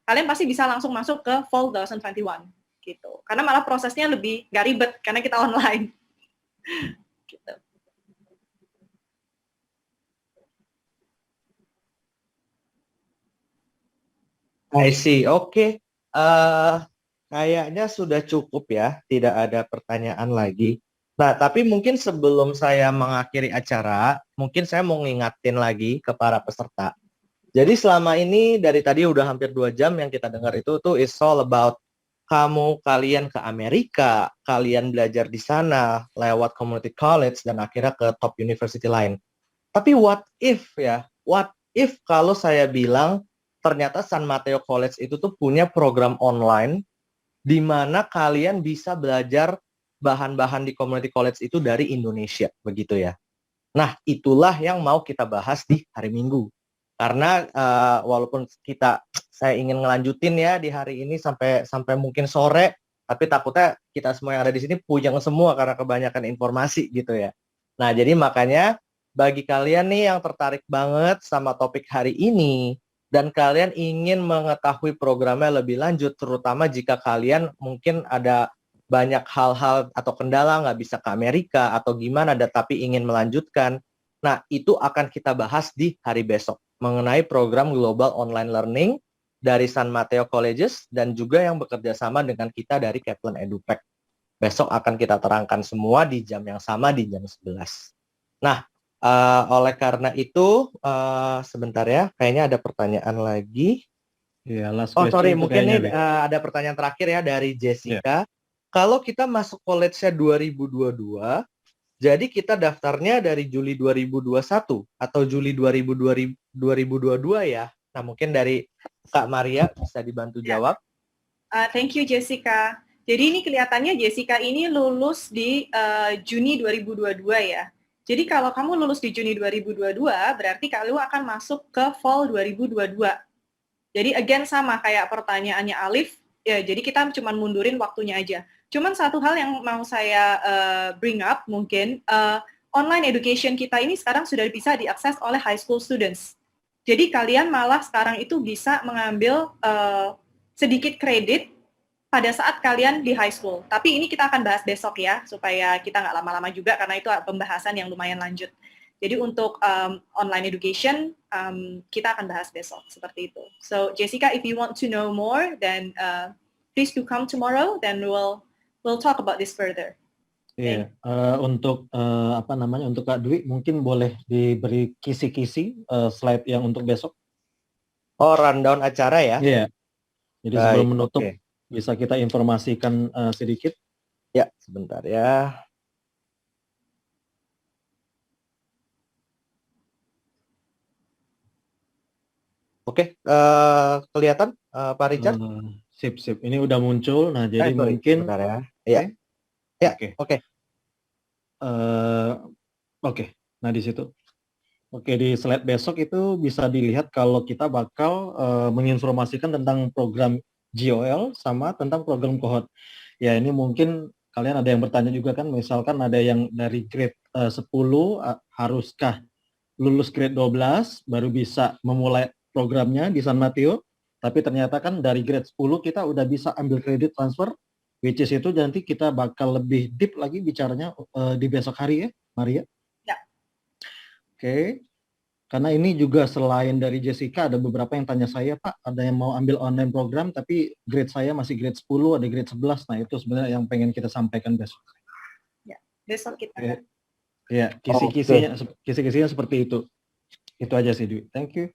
kalian pasti bisa langsung masuk ke fall 2021 gitu. Karena malah prosesnya lebih nggak ribet karena kita online. Gitu. I see. Oke. Kayaknya sudah cukup ya, tidak ada pertanyaan lagi. Nah, tapi mungkin sebelum saya mengakhiri acara, mungkin saya mau ngingatin lagi ke para peserta. Jadi selama ini dari tadi udah hampir 2 jam yang kita dengar itu tuh is all about kalian ke Amerika, kalian belajar di sana lewat community college dan akhirnya ke top university lain. Tapi what if kalau saya bilang ternyata San Mateo College itu tuh punya program online di mana kalian bisa belajar bahan-bahan di community college itu dari Indonesia, begitu ya. Nah, itulah yang mau kita bahas di hari Minggu. Karena walaupun saya ingin ngelanjutin ya di hari ini sampai mungkin sore, tapi takutnya kita semua yang ada di sini puyeng semua karena kebanyakan informasi gitu ya. Nah, jadi makanya bagi kalian nih yang tertarik banget sama topik hari ini dan kalian ingin mengetahui programnya lebih lanjut, terutama jika kalian mungkin ada banyak hal-hal atau kendala nggak bisa ke Amerika atau gimana, tapi ingin melanjutkan. Nah, itu akan kita bahas di hari besok mengenai program Global Online Learning dari San Mateo Colleges dan juga yang bekerja sama dengan kita dari Kaplan EduPack. Besok akan kita terangkan semua di jam yang sama, di jam 11. Nah, oleh karena itu, sebentar ya, kayaknya ada pertanyaan lagi. Ya, last Oh, question sorry, itu mungkin kayaknya, nih ada pertanyaan terakhir ya dari Jessica. Ya. Kalau kita masuk college-nya 2022, jadi kita daftarnya dari Juli 2021 atau Juli 2022 ya? Nah, mungkin dari Kak Maria bisa dibantu jawab. Thank you Jessica. Jadi ini kelihatannya Jessica ini lulus di Juni 2022 ya. Jadi kalau kamu lulus di Juni 2022, berarti kamu akan masuk ke Fall 2022. Jadi again sama kayak pertanyaannya Alif, ya jadi kita cuma mundurin waktunya aja. Cuman satu hal yang mau saya bring up mungkin, online education kita ini sekarang sudah bisa diakses oleh high school students. Jadi kalian malah sekarang itu bisa mengambil sedikit kredit pada saat kalian di high school. Tapi ini kita akan bahas besok ya, supaya kita nggak lama-lama juga, karena itu pembahasan yang lumayan lanjut. Jadi untuk online education, kita akan bahas besok, seperti itu. So Jessica, if you want to know more, then please do come tomorrow, then we'll talk about this further. Iya, untuk untuk Kak Dwi mungkin boleh diberi kisi-kisi slide yang untuk besok. Oh, rundown acara ya? Iya. Jadi sebelum menutup, okay. Bisa kita informasikan sedikit? Ya, sebentar ya. Oke, kelihatan Pak Richard? Sip. Ini udah muncul. Nah, jadi mungkin. Sebentar ya. Iya. Ya, oke. Oke. Nah, di situ. Oke, di slide besok itu bisa dilihat kalau kita bakal menginformasikan tentang program GOL sama tentang program cohort. Ya, ini mungkin kalian ada yang bertanya juga kan, misalkan ada yang dari grade 10, haruskah lulus grade 12 baru bisa memulai programnya di San Mateo, tapi ternyata kan dari grade 10 kita udah bisa ambil kredit transfer, which is itu nanti kita bakal lebih deep lagi bicaranya di besok hari ya, Maria? Ya. Oke. Karena ini juga selain dari Jessica, ada beberapa yang tanya saya, Pak, ada yang mau ambil online program, tapi grade saya masih grade 10, ada grade 11. Nah, itu sebenarnya yang pengen kita sampaikan besok. Ya, besok kita. Ya, kisi-kisinya seperti itu. Itu aja sih, Dwi. Thank you.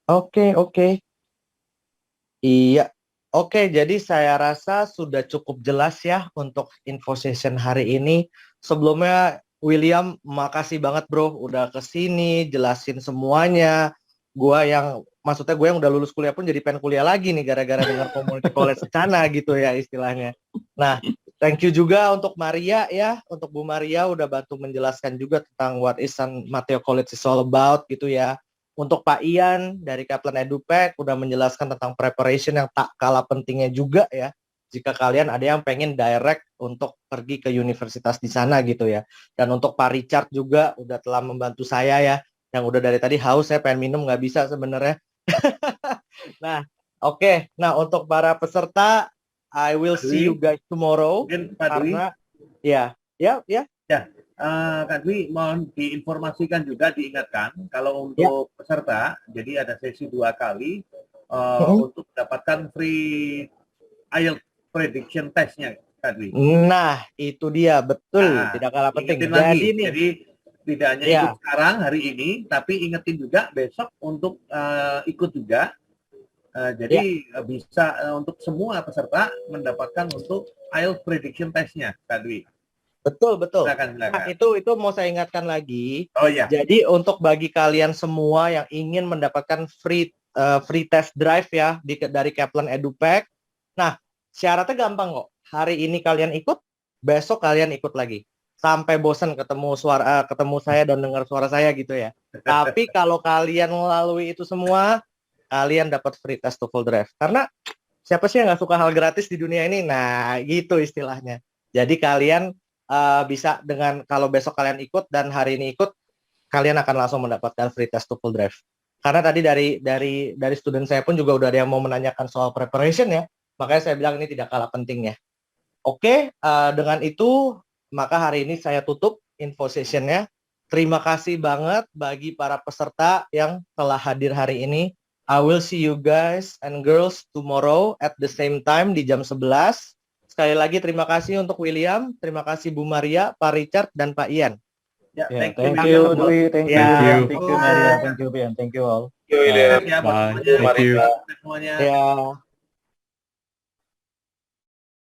Oke. Iya. Oke, jadi saya rasa sudah cukup jelas ya untuk info session hari ini. Sebelumnya, William, makasih banget bro, udah kesini, jelasin semuanya. Gue yang udah lulus kuliah pun jadi pengen kuliah lagi nih, gara-gara dengar community college Secana gitu ya istilahnya. Nah, thank you juga untuk Maria ya, untuk Bu Maria udah bantu menjelaskan juga tentang what is San Mateo College is all about gitu ya. Untuk Pak Ian dari Kaplan EduPack udah menjelaskan tentang preparation yang tak kalah pentingnya juga ya. Jika kalian ada yang pengen direct untuk pergi ke universitas di sana gitu ya. Dan untuk Pak Richard juga udah telah membantu saya ya. Yang udah dari tadi haus, saya pengen minum nggak bisa sebenarnya. Nah, oke. Nah, untuk para peserta, I will see you guys tomorrow. Karena, ya. Kak Dwi, mohon diinformasikan juga, diingatkan, kalau untuk peserta, jadi ada sesi 2 kali untuk mendapatkan free IELTS prediction test-nya, Kak Dwi. Nah, itu dia, betul. Tidak kalah penting. Jadi tidak hanya ikut sekarang, hari ini, tapi ingetin juga besok untuk ikut juga. Jadi bisa untuk semua peserta mendapatkan untuk IELTS prediction test-nya, Kak Dwi. Betul. Silakan. Nah, itu mau saya ingatkan lagi. Oh iya. Jadi untuk bagi kalian semua yang ingin mendapatkan free test drive ya dari Kaplan EduPack. Nah, syaratnya gampang kok. Hari ini kalian ikut, besok kalian ikut lagi. Sampai bosan ketemu saya dan dengar suara saya gitu ya. Tapi kalau kalian melalui itu semua, kalian dapat free test TOEFL Drive. Karena siapa sih yang nggak suka hal gratis di dunia ini? Nah, gitu istilahnya. Jadi kalian bisa dengan kalau besok kalian ikut dan hari ini ikut, kalian akan langsung mendapatkan free test TOEFL Drive. Karena tadi dari student saya pun juga udah ada yang mau menanyakan soal preparation ya. Makanya saya bilang ini tidak kalah pentingnya. Oke, dengan itu maka hari ini saya tutup info sessionnya. Terima kasih banget bagi para peserta yang telah hadir hari ini. I will see you guys and girls tomorrow at the same time di jam 11. Sekali lagi terima kasih untuk William, terima kasih Bu Maria, Pak Richard, dan Pak Ian. Ya, Yeah, thank you, Dwi. Thank you. Yeah. Thank you, Maria. Thank you, Bian. Thank you all. Bye. Bye. Thank you. Semuanya. Ya.